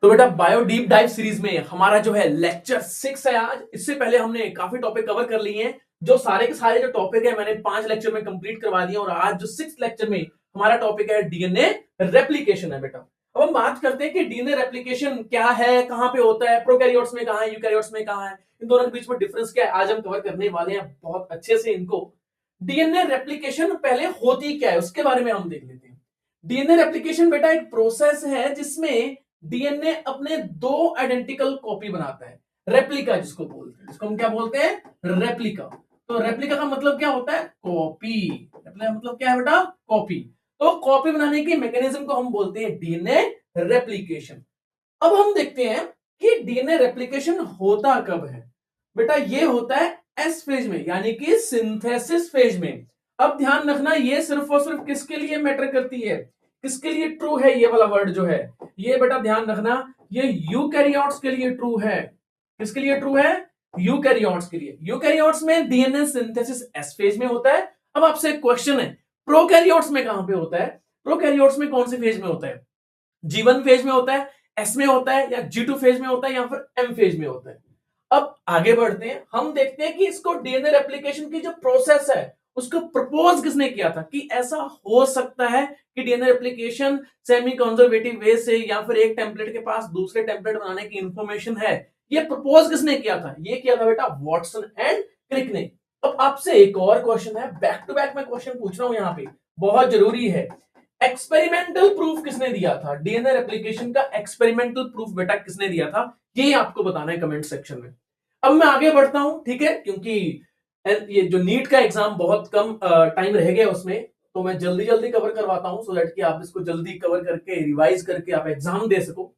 तो बेटा bio deep dive series में हमारा जो है लेक्चर 6 है आज। इससे पहले हमने काफी टॉपिक कवर कर लिए हैं। जो सारे के सारे जो टॉपिक है मैंने 5 लेक्चर में कंप्लीट करवा दिए और आज जो 6 लेक्चर में हमारा टॉपिक है डीएनए रेप्लिकेशन है बेटा। अब हम बात करते हैं कि डीएनए रेप्लिकेशन क्या है, कहां पे होता है, प्रोकैरियोट्स में कहां है, यूकैरियोट्स में कहां है, इन दोनों के बीच में डिफरेंस क्या है, आज हम कवर करने वाले हैं बहुत अच्छे से इनको। डीएनए रेप्लिकेशन पहले होती क्या है उसके बारे में हम देख लेते हैं। डीएनए रेप्लिकेशन बेटा एक प्रोसेस है जिसमें डीएनए अपने दो आइडेंटिकल कॉपी बनाता है, रेप्लिका जिसको बोलते हैं, जिसको हम क्या बोलते हैं, रेप्लिका। तो रेप्लिका का मतलब क्या होता है, कॉपी। रेप्लिका का मतलब क्या है बेटा, कॉपी। तो कॉपी बनाने के मैकेनिज्म को हम बोलते हैं डीएनए रेप्लिकेशन। अब हम देखते हैं कि डीएनए रेप्लिकेशन होता कब है। बेटा ये होता है एस फेज में, यानी कि सिंथेसिस फेज में। अब ध्यान रखना ये सिर्फ और सिर्फ किसके लिए मैटर करती है, किसके लिए ट्रू है, ये वाला वर्ड जो है ये बेटा ध्यान रखना, ये यूकैरियोट्स के लिए ट्रू है। किसके लिए ट्रू है, यूकैरियोट्स के लिए। यूकैरियोट्स में डीएनए सिंथेसिस एस फेज में होता है। अब आपसे एक क्वेश्चन है, प्रोकैरियोट्स में कहां पे होता है, प्रोकैरियोट्स में कौन से फेज में होता है, G1 फेज में होता है, एस में होता है, या G2 फेज में होता है, या फिर एम फेज में होता है। अब आगे बढ़ते हैं, हम देखते हैं कि इसको डीएनए रेप्लिकेशन की जो प्रोसेस है उसको प्रपोज किसने किया था, कि ऐसा हो सकता है कि डीएनए रेप्लिकेशन सेमी कंजर्वेटिव वे से या फिर एक टेम्पलेट के पास दूसरे टेम्पलेट बनाने की इंफॉर्मेशन है। ये प्रपोज किसने किया था, ये किया था बेटा वॉटसन एंड क्रिक ने। अब आपसे एक और क्वेश्चन है, बैक टू बैक मैं क्वेश्चन पूछ रहा हूं यहां पे, बहुत जरूरी है। एक्सपेरिमेंटल प्रूफ किसने दिया था, डीएनए रेप्लिकेशन का एक्सपेरिमेंटल प्रूफ बेटा किसने दिया था, ये आपको बताना है कमेंट सेक्शन में। अब मैं आगे बढ़ता हूं, ठीक है, क्योंकि ये जो नीट का एग्जाम बहुत कम टाइम रह गया उसमें, तो मैं जल्दी जल्दी कवर करवाता हूं सो दैट कि आप इसको जल्दी कवर करके रिवाइज करके आप एग्जाम दे सको।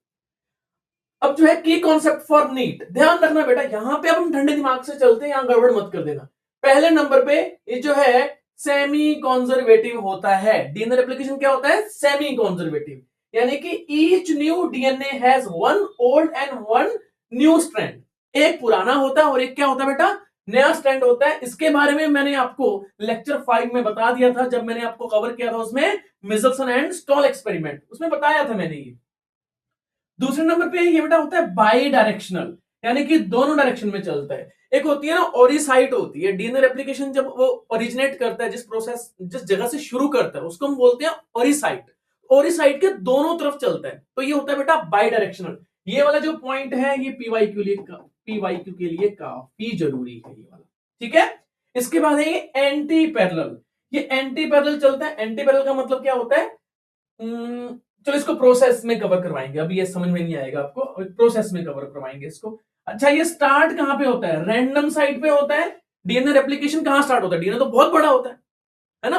अब जो है की कॉन्सेप्ट फॉर नीट, ध्यान रखना बेटा, यहां पे अब हम ठंडे दिमाग से चलते हैं, यहां गड़बड़ मत कर देना। पहले नंबर पे ये जो है सेमी कॉन्जर्वेटिव होता है। डीएनए रेप्लिकेशन क्या होता है, सेमी कॉन्जर्वेटिव, यानी कि each new DNA has one old and one new strand. एक पुराना होता है और एक क्या होता है बेटा, नया स्ट्रैंड होता है। इसके बारे में मैंने आपको लेक्चर 5 में बता दिया था, जब मैंने आपको कवर किया था उसमें मिचेल्सन एंड स्टॉल एक्सपेरिमेंट, उसमें बताया था मैंने ये। दूसरे नंबर पे ये बेटा होता है बाई डायरेक्शनल, यानी कि दोनों डायरेक्शन में चलता है। एक होती है ना ओरिसाइट होती है, डीएनए रेप्लिकेशन जब वो ओरिजिनेट करता है, जिस प्रोसेस जिस जगह से शुरू करता है उसको हम बोलते हैं ओरिसाइट। ओरिसाइट के दोनों तरफ चलता है, तो ये होता है बेटा बाई डायरेक्शनल। ये वाला जो पॉइंट है ये पीवाईक्यू के लिए काफी जरूरी है ये वाला, ठीक है। इसके बाद है ये एंटी पैरेलल, ये एंटी पैरेलल चलता है। एंटी पैरेलल का मतलब क्या होता है, चलो इसको प्रोसेस में कवर करवाएंगे, अभी ये समझ में नहीं आएगा आपको, प्रोसेस में कवर करवाएंगे इसको। अच्छा ये स्टार्ट कहां पे होता है, रैंडम साइट पे होता है। डीएनए रेप्लिकेशन कहां स्टार्ट होता है, डीएनए तो बहुत बड़ा होता है ना,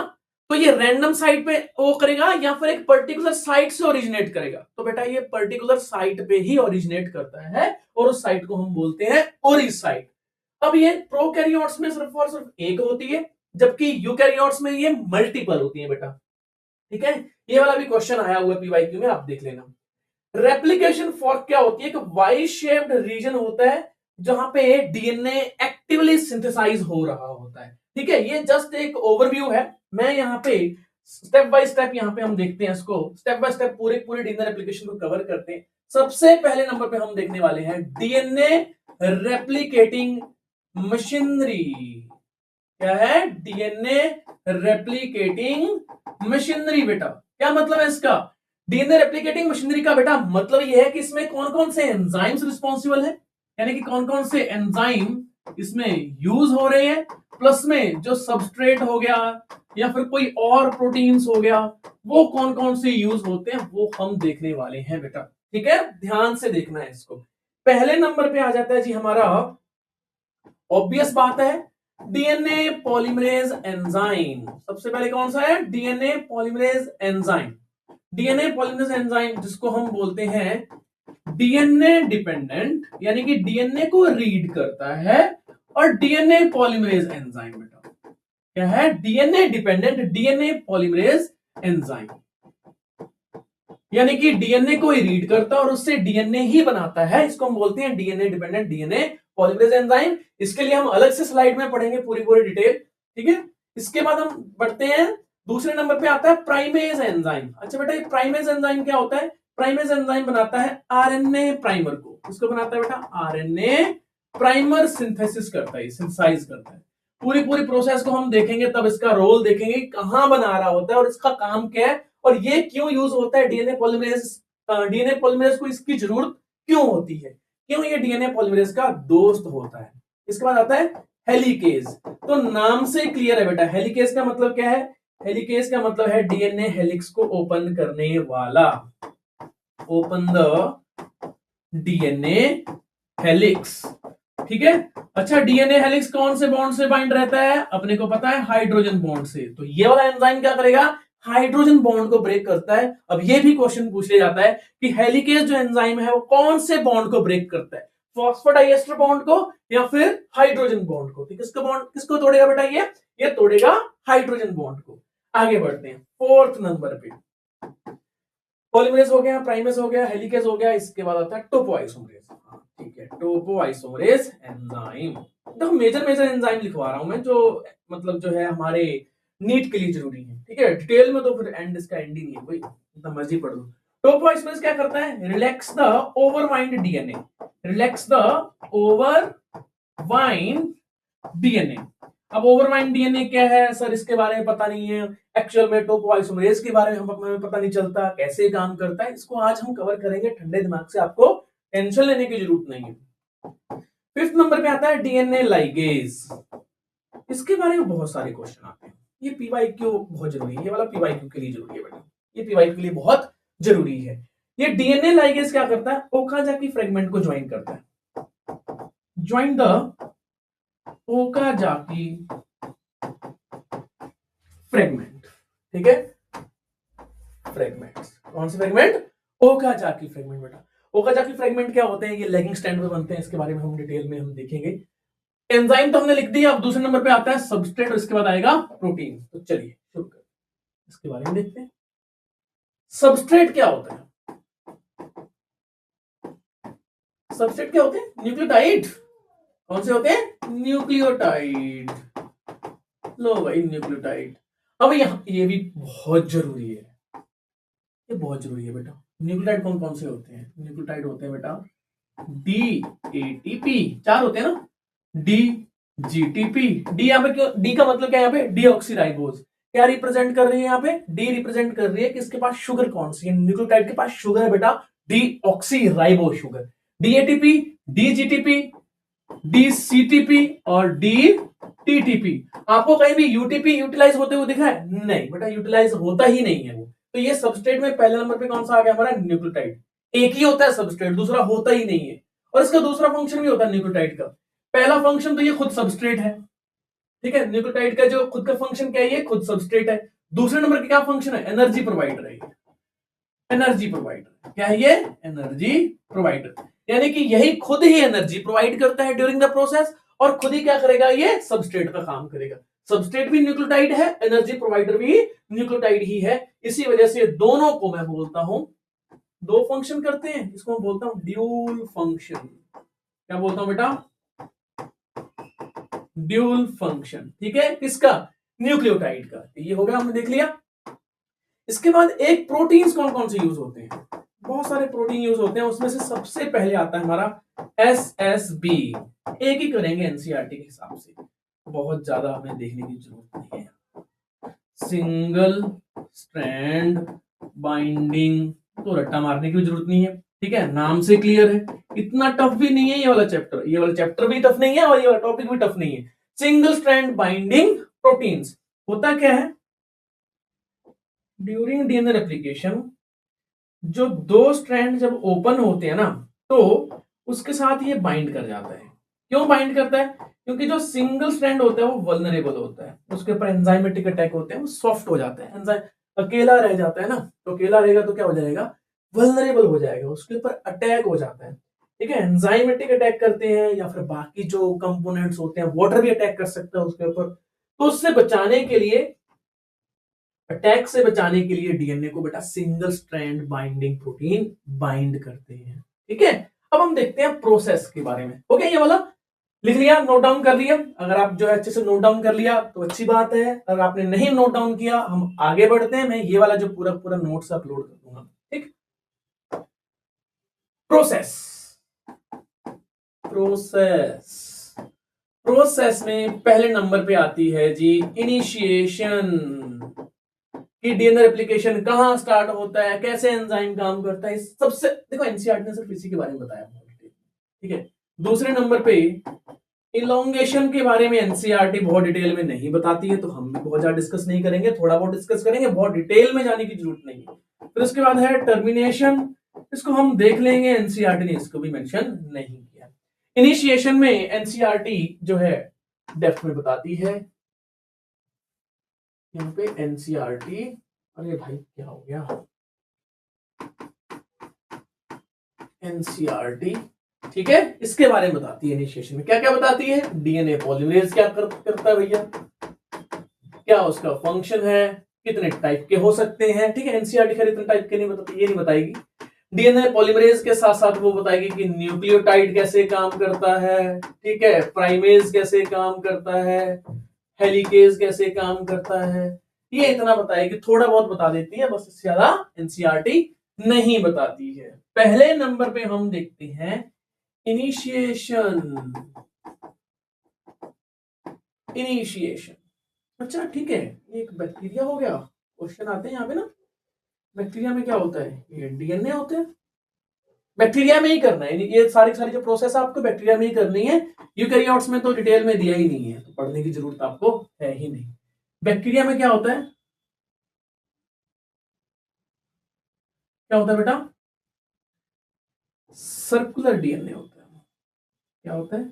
तो ये रैंडम साइट पे वो करेगा या फिर एक पर्टिकुलर साइट से ओरिजिनेट करेगा। तो बेटा ये पर्टिकुलर साइट पे ही ओरिजिनेट करता है और उस साइट को हम बोलते हैं ओरिसाइट। अब ये प्रोकैरियोट्स में सिर्फ और सिर्फ एक होती है, जबकि यूकैरियोट्स में ये मल्टीपल होती है बेटा, ठीक है। ये वाला भी क्वेश्चन आया हुआ है पीवाईक्यू में, आप देख लेना। रेप्लिकेशन फॉर्क क्या होती है, एक वाई शेप्ड रीजन होता है जहां पे डीएनए एक्टिवली सिंथेसाइज हो रहा होता है, ठीक है। ये जस्ट एक ओवरव्यू है, मैं यहाँ पे स्टेप बाय स्टेप यहाँ पे हम देखते हैं इसको, स्टेप बाय स्टेप पूरे पूरे डीएनए रेप्लिकेशन को कवर करते हैं। सबसे पहले नंबर पे हम देखने वाले हैं डीएनए रेप्लिकेटिंग मशीनरी। क्या है, डीएनए रेप्लिकेटिंग मशीनरी बेटा। क्या मतलब है इसका, डीएनए रेप्लिकेटिंग मशीनरी का बेटा मतलब यह है कि इसमें कौन कौन से एंजाइम्स रिस्पॉन्सिबल है, यानी कि कौन कौन से एंजाइम इसमें यूज हो रहे हैं, प्लस में जो सबस्ट्रेट हो गया या फिर कोई और प्रोटीन्स हो गया वो कौन कौन से यूज होते हैं, वो हम देखने वाले हैं बेटा, ठीक है। ध्यान से देखना है इसको। पहले नंबर पे आ जाता है जी हमारा, ऑब्वियस बात है, डीएनए पॉलीमरेज एंजाइम। सबसे पहले कौन सा है, DNA polymerase enzyme. DNA polymerase enzyme जिसको हम बोलते हैं डीएनए डिपेंडेंट, यानी कि डीएनए को रीड करता है, और डीएनए पॉलीमरेज एंजाइम बेटा क्या है, DNA dependent DNA polymerase enzyme, यानी कि डीएनए को ही रीड करता है और उससे डीएनए ही बनाता है। इसको हम बोलते हैं DNA dependent DNA polymerase enzyme. इसके लिए हम अलग से स्लाइड में पढ़ेंगे पूरी पूरी डिटेल, ठीक है। इसके बाद हम बढ़ते हैं, दूसरे नंबर पे आता है प्राइमेज एंजाइम। अच्छा बेटा ये प्राइमेज एंजाइम क्या होता है, प्राइमेज एंजाइम बनाता है आरएनए प्राइमर को। किसको बनाता है बेटा? आरएनए प्राइमर सिंथेसिस करता है, सिंथेसाइज करता है। पूरी पूरी प्रोसेस को हम देखेंगे, तब इसका रोल देखेंगे कहां बना रहा होता है और इसका काम क्या है और ये क्यों यूज होता है। डीएनए पॉलीमरेज को इसकी जरूरत क्यों होती है, क्यों ये डीएनए पॉलीमरेज का दोस्त होता है। इसके बाद आता है हेलिकेज। तो नाम से क्लियर है बेटा, हेलिकेज का मतलब क्या है? हेलिकेज का मतलब है डीएनए हेलिक्स को ओपन करने वाला। ओपन द डीएनए हेलिक्स, ठीक है। अच्छा, डीएनए हेलिक्स कौन से बॉन्ड से बाइंड रहता है? अपने को पता है, हाइड्रोजन बॉन्ड से। तो ये वाला एंजाइम क्या करेगा? हाइड्रोजन बॉन्ड को ब्रेक करता है। अब ये भी क्वेश्चन पूछ लिया जाता है कि हेलिकेज जो एंजाइम है वो कौन से बॉन्ड को ब्रेक करता है, फॉस्फोडाइएस्टर बॉन्ड को या फिर हाइड्रोजन बॉन्ड को? तो किसको तोड़ेगा बेटा? ये तोड़ेगा हाइड्रोजन बॉन्ड को। आगे बढ़ते हैं 4th नंबर पे। पॉलीमरेज हो गया, प्राइमेज हो गया, हेलिकेज हो गया, इसके बाद आता है टोपोआइसोमरेज। ठीक है, टोपोआइसोमरेज एंजाइम। देखो मेजर एंजाइम लिखवा रहा हूं मैं, जो मतलब जो है हमारे नीट के लिए जरूरी है, ठीक है। डिटेल में तो फिर एंड इसका एंड ही नहीं है, कोई इतना मर्जी पढ़ लो। टोपोआइसोमरेज क्या करता है? Relax the overwound DNA. Relax the overwound DNA. अब ओवरवाइंड डीएनए क्या है सर? इसके बारे में पता नहीं है। एक्चुअल में टोपोआइसोमरेज के बारे में हमें पता नहीं चलता कैसे काम करता है। इसको आज हम कवर करेंगे ठंडे दिमाग से, आपको टेंशन लेने की जरूरत नहीं है। 5th नंबर पे आता है डीएनए लाइगेज। इसके बारे में बहुत सारे क्वेश्चन आते हैं। ये पीवाईक्यू बहुत जरूरी है, ये वाला पीवाईक्यू के लिए जरूरी है बेटा, ये पीवाईक्यू के लिए बहुत जरूरी है। ये डीएनए लाइगेज क्या करता है? ओकाजाकी फ्रेगमेंट को ज्वाइन करता है। ज्वाइन द ओकाजाकी फ्रेगमेंट, ठीक है। फ्रेगमेंट्स, कौन से फ्रेगमेंट? ओकाजाकी फ्रेगमेंट बेटा। ओकाजाकी फ्रेगमेंट क्या होते हैं? ये लेगिंग स्ट्रैंड पे बनते हैं, इसके बारे में हम डिटेल में हम देखेंगे। एंजाइम तो हमने लिख दिया। अब दूसरे नंबर पे आता है सबस्ट्रेट और इसके बाद आएगा प्रोटीन। तो चलिए शुरू करते हैं, इसके बारे में देखते हैं। सबस्ट्रेट क्या होता है? सबस्ट्रेट क्या होते हैं? न्यूक्लियोटाइड। कौन से होते हैं? न्यूक्लियोटाइड। लो भाई, न्यूक्लियोटाइड। अब ये भी बहुत जरूरी है, ये बहुत जरूरी है बेटा। न्यूक्लियोटाइड कौन कौन से होते हैं? न्यूक्लियोटाइड होते हैं बेटा डी एटीपी, 4 होते हैं ना, डी जीटीपी। डी यहाँ पे क्यों? डी का मतलब क्या है? यहाँ पे डीऑक्सीराइबोज क्या रिप्रेजेंट कर रही है? यहाँ पे डी रिप्रेजेंट कर रही है कि इसके पास शुगर कौन सी है? न्यूक्लियोटाइड के पास शुगर है बेटा, डीऑक्सीराइबोज शुगर। डीएटीपी, डीजीटीपी, डीसीटीपी और डीटीटीपी। आपको कहीं भी यूटीपी यूटिलाइज होते हुए दिखा है? नहीं बेटा, यूटिलाइज होता ही नहीं है वो। तो ये सबस्ट्रेट में पहले नंबर पे कौन सा आ गया हमारा? न्यूक्लियोटाइड। एक ही होता है सबस्ट्रेट, दूसरा होता ही नहीं है। और इसका दूसरा फंक्शन भी होता है न्यूक्लियोटाइड का। पहला फंक्शन तो ये खुद सबस्ट्रेट है, ठीक है। न्यूक्लियोटाइड का जो खुद का फंक्शन क्या है? ये खुद सबस्ट्रेट है। दूसरे नंबर का क्या फंक्शन है? एनर्जी प्रोवाइडर है। एनर्जी प्रोवाइडर क्या है? ये एनर्जी प्रोवाइडर, यानी कि यही खुद ही एनर्जी प्रोवाइड करता है ड्यूरिंग द प्रोसेस, और खुद ही क्या करेगा? ये सबस्ट्रेट का काम करेगा। सबस्ट्रेट भी न्यूक्लियोटाइड है, एनर्जी प्रोवाइडर भी न्यूक्लियोटाइड ही है। इसी वजह से दोनों को मैं बोलता हूं, दो फंक्शन करते हैं, इसको मैं बोलता हूं ड्यूल फंक्शन। क्या बोलता हूं बेटा? ड्यूल फंक्शन, ठीक है। किसका? न्यूक्लियोटाइड का। ये हो गया, हमने देख लिया। इसके बाद एक प्रोटीन्स कौन कौन से यूज होते हैं? बहुत सारे प्रोटीन यूज होते हैं, उसमें से सबसे पहले आता है हमारा एसएसबी। एक ही करेंगे एनसीईआरटी के हिसाब से, बहुत ज्यादा हमें देखने की जरूरत नहीं है। सिंगल स्ट्रैंड बाइंडिंग, तो रट्टा मारने की जरूरत नहीं है, ठीक है। नाम से क्लियर है, इतना टफ भी नहीं है ये वाला चैप्टर। ये वाला चैप्टर भी टफ नहीं है और ये वाला टॉपिक भी टफ नहीं है। सिंगल स्ट्रैंड बाइंडिंग प्रोटीन्स होता क्या है? ड्यूरिंग डीएनए रेप्लिकेशन जो दो स्ट्रैंड जब ओपन होते हैं ना, तो उसके साथ ये बाइंड कर जाता है। क्यों बाइंड करता है? क्योंकि जो सिंगल स्ट्रैंड होता है वो वल्नरेबल होता है, उसके ऊपर एंजाइमेटिक अटैक होते हैं, वो सॉफ्ट हो जाता है। एंजाइम अकेला रह जाता है ना, तो अकेला रहेगा तो क्या हो जाएगा? वल्नरेबल हो जाएगा, उसके ऊपर अटैक हो जाता है, ठीक है। एंजाइमेटिक अटैक करते हैं या फिर बाकी जो कंपोनेंट्स होते हैं, वाटर भी अटैक कर सकता है उसके ऊपर। तो उससे बचाने के लिए, अटैक से बचाने के लिए डीएनए को बेटा single strand binding protein bind करते हैं, ठीक है। अब हम देखते हैं प्रोसेस के बारे में। ओके, ये वाला लिख लिया, नोट डाउन कर लिया। अगर आप जो है अच्छे से नोट डाउन कर लिया तो अच्छी बात है, अगर आपने नहीं नोट डाउन किया, हम आगे बढ़ते हैं। मैं ये वाला जो पूरा पूरा नोट्स अपलोड कर दूंगा, ठीक। प्रोसेस प्रोसेस में पहले नंबर पे आती है जी इनिशिएशन, कि डीएनए रेप्लिकेशन कहां स्टार्ट होता है, कैसे एंजाइम काम करता है, सबसे देखो एनसीईआरटी ने सिर्फ इसी के बारे में बताया, ठीक है। दूसरे नंबर पे इलोंगेशन के बारे में एनसीईआरटी बहुत डिटेल में नहीं बताती है, तो हम भी बहुत ज्यादा डिस्कस नहीं करेंगे, थोड़ा बहुत डिस्कस करेंगे, बहुत डिटेल में जाने की जरूरत नहीं है। फिर उसके बाद है टर्मिनेशन, इसको हम देख लेंगे, एनसीईआरटी ने इसको भी मेंशन नहीं किया। इनिशिएशन में एनसीईआरटी जो है डेप्थ में बताती है, यहाँ पे एनसीईआरटी, अरे भाई क्या हो गया, एनसीईआरटी, ठीक है, इसके बारे में बताती है। इनिशिएशन में क्या क्या बताती है, डीएनए पॉलीमरेज क्या करता है भैया, क्या उसका फंक्शन है, कितने टाइप के हो सकते हैं, ठीक है। एनसीईआरटी खैर इतने टाइप के नहीं बताती, ये नहीं बताएगी। डीएनए पॉलीमरेज के साथ साथ वो बताएगी कि न्यूक्लियोटाइड कैसे काम करता है, ठीक है, प्राइमेज कैसे काम करता है, हेलिकेज कैसे काम करता है, ये इतना बताएगी, थोड़ा बहुत बता देती है, बस इससे ज्यादा एनसीईआरटी नहीं बताती है। पहले नंबर पे हम देखते हैं इनिशिएशन। अच्छा ठीक है, एक बैक्टीरिया हो गया, क्वेश्चन आते हैं यहाँ पे ना, बैक्टीरिया में क्या होता है, ये डीएनए होते हैं, बैक्टीरिया में ही करना है, ये सारी सारी जो प्रोसेस है आपको बैक्टीरिया में ही करनी है, यूकैरियोट्स में तो डिटेल में दिया ही नहीं है, तो पढ़ने की जरूरत आपको है ही नहीं। बैक्टीरिया में क्या होता है, क्या होता है बेटा, सर्कुलर डीएनए होता है, क्या होता है,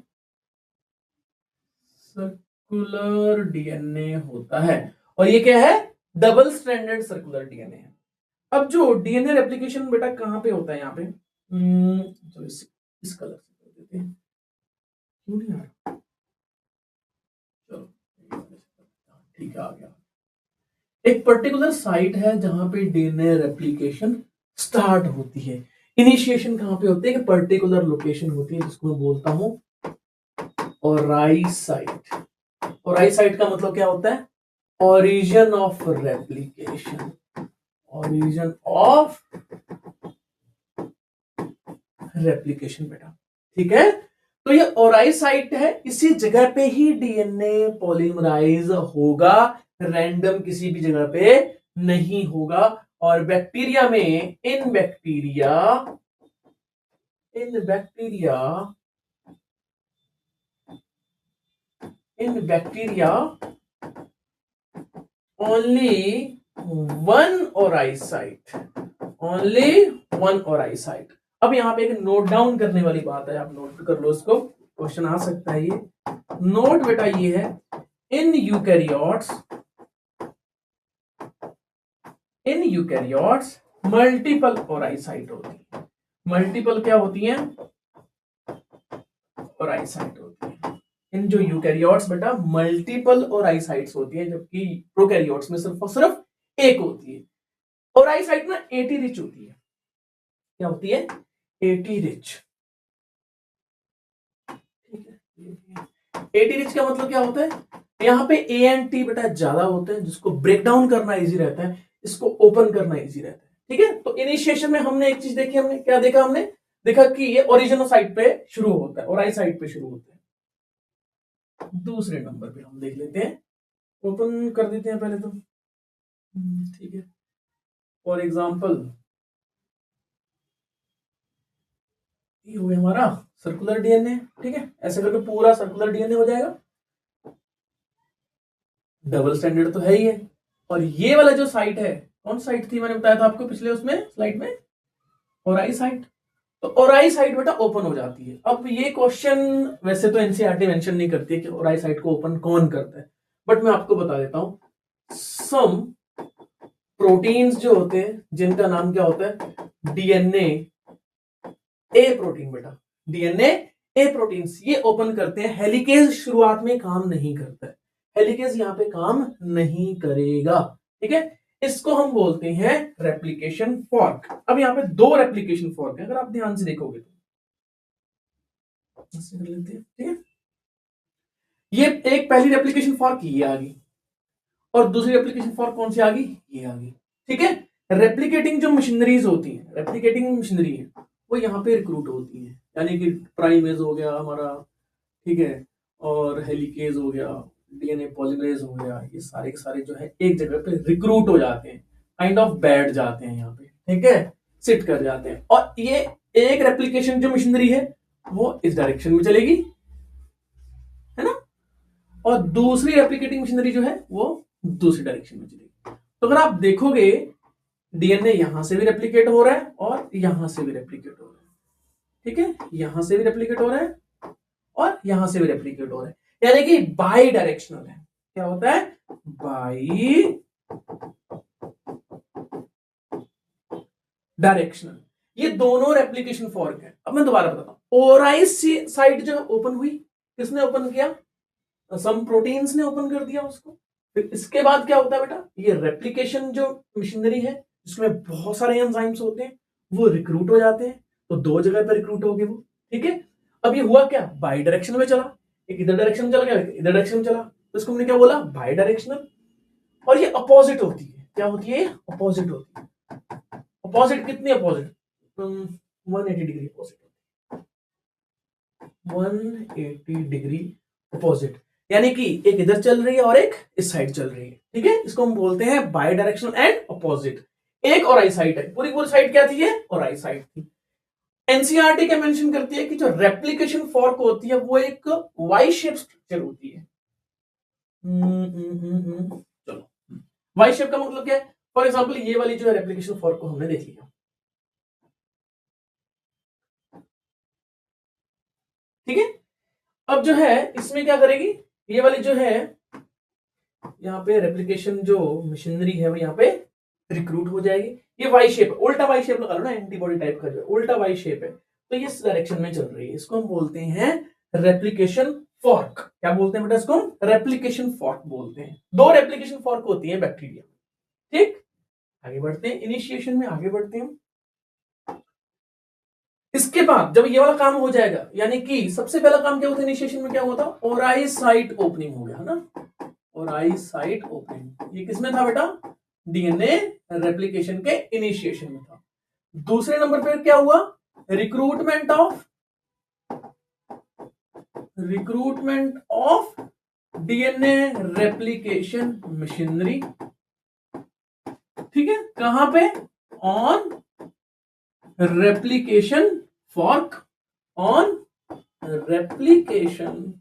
सर्कुलर डीएनए होता है, और ये क्या है, डबल स्ट्रैंडेड सर्कुलर डीएनए है। अब जो डीएनए रेप्लिकेशन बेटा कहां पे होता है, यहाँ पे चलो इस कलर से कर देते हैं, क्यों नहीं आ रहा, चलो ठीक है, आ गया। एक पर्टिकुलर साइट है जहां पे डीएनए रेप्लिकेशन स्टार्ट होती है। इनिशिएशन कहां पे होती है, कि पर्टिकुलर लोकेशन होती है जिसको मैं बोलता हूं ओराई साइट। ओराई साइट का मतलब क्या होता है, origin of replication, origin of replication बेटा, ठीक है। तो ये ओराई साइट है, इसी जगह पे ही डीएनए पॉलीमराइज होगा, रैंडम किसी भी जगह पे नहीं होगा। और बैक्टीरिया में, in bacteria only one ori site, अब यहां पे एक नोट डाउन करने वाली बात है, आप नोट कर लो इसको, क्वेश्चन आ सकता है ये। नोट बेटा ये है, in eukaryotes multiple Orai site होती है। मल्टीपल क्या होती है, ओराई साइट होती है। इन जो यूकैरियोट्स बेटा मल्टीपल ओराई साइट्स होती है, जबकि प्रोकैरियोट्स में सिर्फ और सिर्फ एक होती है। ओराई साइट ना एटी रिच होती है, क्या होती है, एटी रिच, ठीक है। एटी रिच का मतलब क्या होता है, यहाँ पे ए एंड टी बेटा ज्यादा होते हैं, जिसको ब्रेक डाउन करना इजी रहता है, इसको ओपन करना इजी रहता है, ठीक है। तो इनिशिएशन में हमने एक चीज देखी, हमने क्या देखा, हमने देखा कि ये ओरिजिनल साइट पे शुरू होता है, ओराई साइट पे शुरू होता है। दूसरे नंबर पे हम देख लेते हैं, ओपन कर देते हैं पहले तो, ठीक है। फॉर एग्जाम्पल ये हो गया हमारा सर्कुलर डीएनए, ठीक है, ऐसे करके पूरा सर्कुलर डीएनए हो जाएगा, डबल स्टैंडर्ड तो है ही है। और ये वाला जो साइट है, कौन साइट थी, मैंने बताया था आपको पिछले उसमें स्लाइड में, ओराई साइट, तो ओराई साइट बेटा ओपन हो जाती है। अब ये क्वेश्चन वैसे तो एनसीईआरटी मेंशन नहीं करती है कि ओराई साइट को ओपन कौन करता है, बट मैं आपको बता देता हूं, सम प्रोटीन्स जो होते हैं जिनका नाम क्या होता है, डीएनए ए प्रोटीन बेटा, डीएनए ए प्रोटीन्स ये ओपन करते हैं। हेलिकेज शुरुआत में काम नहीं करता है, हेलिकेज यहां पे काम नहीं करेगा, ठीक है। इसको हम बोलते हैं रेप्लिकेशन फॉर्क। अब यहाँ पे दो रेप्लिकेशन फॉर्क है, अगर आप ध्यान से देखोगे तो, ऐसे कर लेते हैं, ठीक है। ये एक पहली रेप्लिकेशन फॉर्क ये आ गई, और दूसरी रेप्लिकेशन फॉर्क कौन सी आ गई, ये आ गई, ठीक है। रेप्लिकेटिंग जो मशीनरीज होती है, रेप्लिकेटिंग मशीनरी है, वो यहाँ पे रिक्रूट होती हैं, यानी कि प्राइमेज हो गया हमारा, ठीक है, और हेलिकेज हो गया, डीएनए पॉलीमरेज हो गया, ये सारे के सारे जो है एक जगह पे रिक्रूट हो जाते हैं, काइंड ऑफ बैठ जाते हैं यहाँ पे, ठीक है, सिट कर जाते हैं। और ये एक रेप्लिकेशन जो मशीनरी है वो इस डायरेक्शन में चलेगी, है ना, और दूसरी रेप्लिकेटिंग मशीनरी जो है वो दूसरी डायरेक्शन में चलेगी। तो अगर आप देखोगे डीएनए यहां से भी रेप्लिकेट हो रहा है और यहां से भी रेप्लिकेट हो रहा है, ठीक है, यहां से भी रेप्लिकेट हो रहा है और यहां से भी रेप्लिकेट हो रहा है, यानी कि बाई डायरेक्शनल है। क्या होता है? By directional. ये दोनों रेप्लिकेशन फॉर्क है। अब मैं दोबारा बताता हूं, ओराइस साइड जो ओपन हुई, किसने ओपन किया? सम प्रोटीन्स ने ओपन कर दिया उसको। फिर इसके बाद क्या होता है बेटा? ये रेप्लिकेशन जो मशीनरी है जिसमें बहुत सारे एंजाइम्स होते हैं वो रिक्रूट हो जाते हैं, तो दो जगह पर रिक्रूट हो गए वो, ठीक है। अब ये हुआ क्या? बाई डायरेक्शन में चला, एक इधर डायरेक्शन में चला गया, एक इधर डायरेक्शन में चला, तो इसको हमने क्या बोला? By directional. और ये अपोजिट होती है। क्या होती है? अपोजिट होती है। अपोजिट कितनी opposite? 180 degree opposite, 180 degree opposite, यानी कि एक इधर चल रही है और एक इस साइड चल रही है, ठीक है। इसको हम बोलते हैं बाई डायरेक्शनल एंड अपोजिट। एक और आई साइड है, पूरी पूरी साइड क्या थी? और आई साइड थी। एनसीईआरटी क्या मेंशन करती है कि जो रेप्लिकेशन फॉर्क होती है वो एक वाई शेप स्ट्रक्चर होती है। चलो, वाई शेप का मतलब क्या है? फॉर एग्जांपल ये वाली जो है रेप्लिकेशन फॉर्क को हमने देख लिया, ठीक है। अब जो है इसमें क्या करेगी? ये वाली जो है यहाँ पे रेप्लिकेशन जो मशीनरी है वो यहाँ पे रिक्रूट हो जाएगी। ये वाई शेप, उल्टा वाई शेप लगा लो ना, एंटीबॉडी टाइप का जो उल्टा वाई शेप है, तो ये इस डायरेक्शन में चल रही है। इसको हम बोलते हैं रेप्लिकेशन फॉर्क। क्या बोलते हैं बेटा? इसको हम रेप्लिकेशन फॉर्क बोलते हैं। दो रेप्लिकेशन फॉर्क होती है बैक्टीरिया, ठीक। आगे बढ़ते हैं, इनिशिएशन में आगे बढ़ते हैं। इसके बाद जब ये वाला काम हो जाएगा, यानी कि सबसे पहला काम क्या होता है इनिशिएशन में? क्या होता है? ओराई साइट ओपनिंग हो गया, है ना, ओराई साइट ओपनिंग। ये किसमें था बेटा? डीएनए रेप्लिकेशन के इनिशिएशन में था। दूसरे नंबर पर क्या हुआ? Recruitment of DNA replication machinery, ठीक है। कहां पे? On replication fork, on replication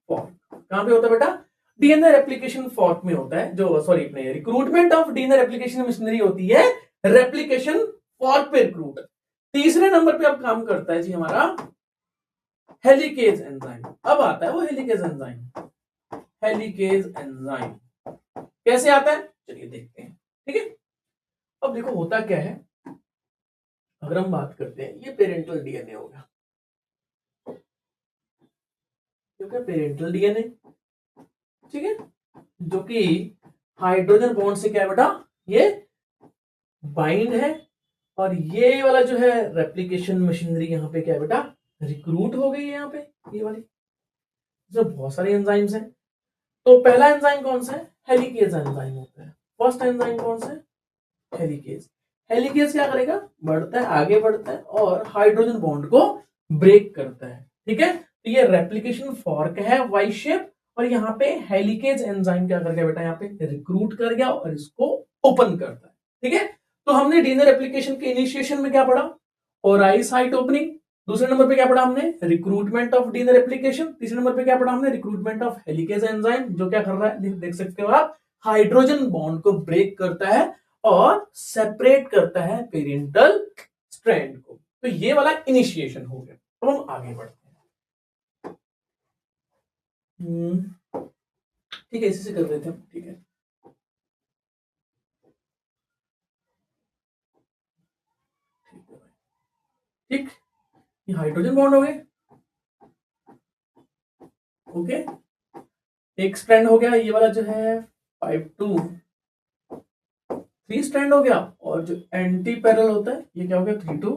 fork. कहां पे होता है बेटा? डीएनए रेप्लिकेशन फॉर्क में होता है। जो सॉरी अपने recruitment of DNA replication machinery होती है रेप्लिकेशन फॉर्क पे रिक्रूट। तीसरे नंबर पे अब काम करता है जी हमारा हेलिकेज एंजाइम। अब आता है वो हेलिकेज एंजाइम। हेलिकेज एंजाइम कैसे आता है? चलिए देखते हैं, ठीक है। अब देखो होता क्या है, अगर हम बात करते हैं, ये पेरेंटल डीएनए होगा, क्योंकि पेरेंटल डीएनए, ठीक है, जो कि हाइड्रोजन बॉन्ड से क्या है बेटा? ये बाइंड है। और ये वाला जो है रेप्लिकेशन मशीनरी यहाँ पे क्या है बेटा? रिक्रूट हो गई है यहाँ पे, ये वाली। जो बहुत सारे एंजाइम्स हैं, तो पहला एंजाइम कौन सा है? हेलिकेज एंजाइम होता है। फर्स्ट एंजाइम कौन सा है? हेलिकेज। हेलिकेज क्या करेगा? बढ़ता है, आगे बढ़ता है और हाइड्रोजन बॉन्ड को ब्रेक करता है, ठीक है। तो ये रेप्लिकेशन फॉर्क है वाई शेप, और यहाँ पे हेलिकेज एंजाइम क्या कर गया बेटा? यहाँ पे रिक्रूट कर गया और इसको ओपन करता है, ठीक है। तो हमने डीएनए रेप्लिकेशन के इनिशिएशन में क्या पढ़ा? ओराई साइट ओपनिंग। दूसरे नंबर पे क्या पढ़ा हमने? Recruitment of DNA replication. तीसरे नंबर पे क्या पढ़ा हमने? रिक्रूटमेंट ऑफ हेलिकेज एंजाइम, जो क्या कर रहा है देख सकते हो आप, हाइड्रोजन बॉन्ड को ब्रेक करता है और सेपरेट करता है पेरेंटल स्ट्रैंड को। तो ये वाला इनिशिएशन हो गया। तो हम आगे बढ़ते हैं, ठीक है, इसी से कर रहे थे हम, ठीक है। ठीक, ये हाइड्रोजन बॉन्ड हो गए, ओके। एक स्ट्रैंड हो गया, ये वाला जो है 5 to 3 स्ट्रैंड हो गया, और जो एंटी पैरेलल होता है ये क्या हो गया? 3 to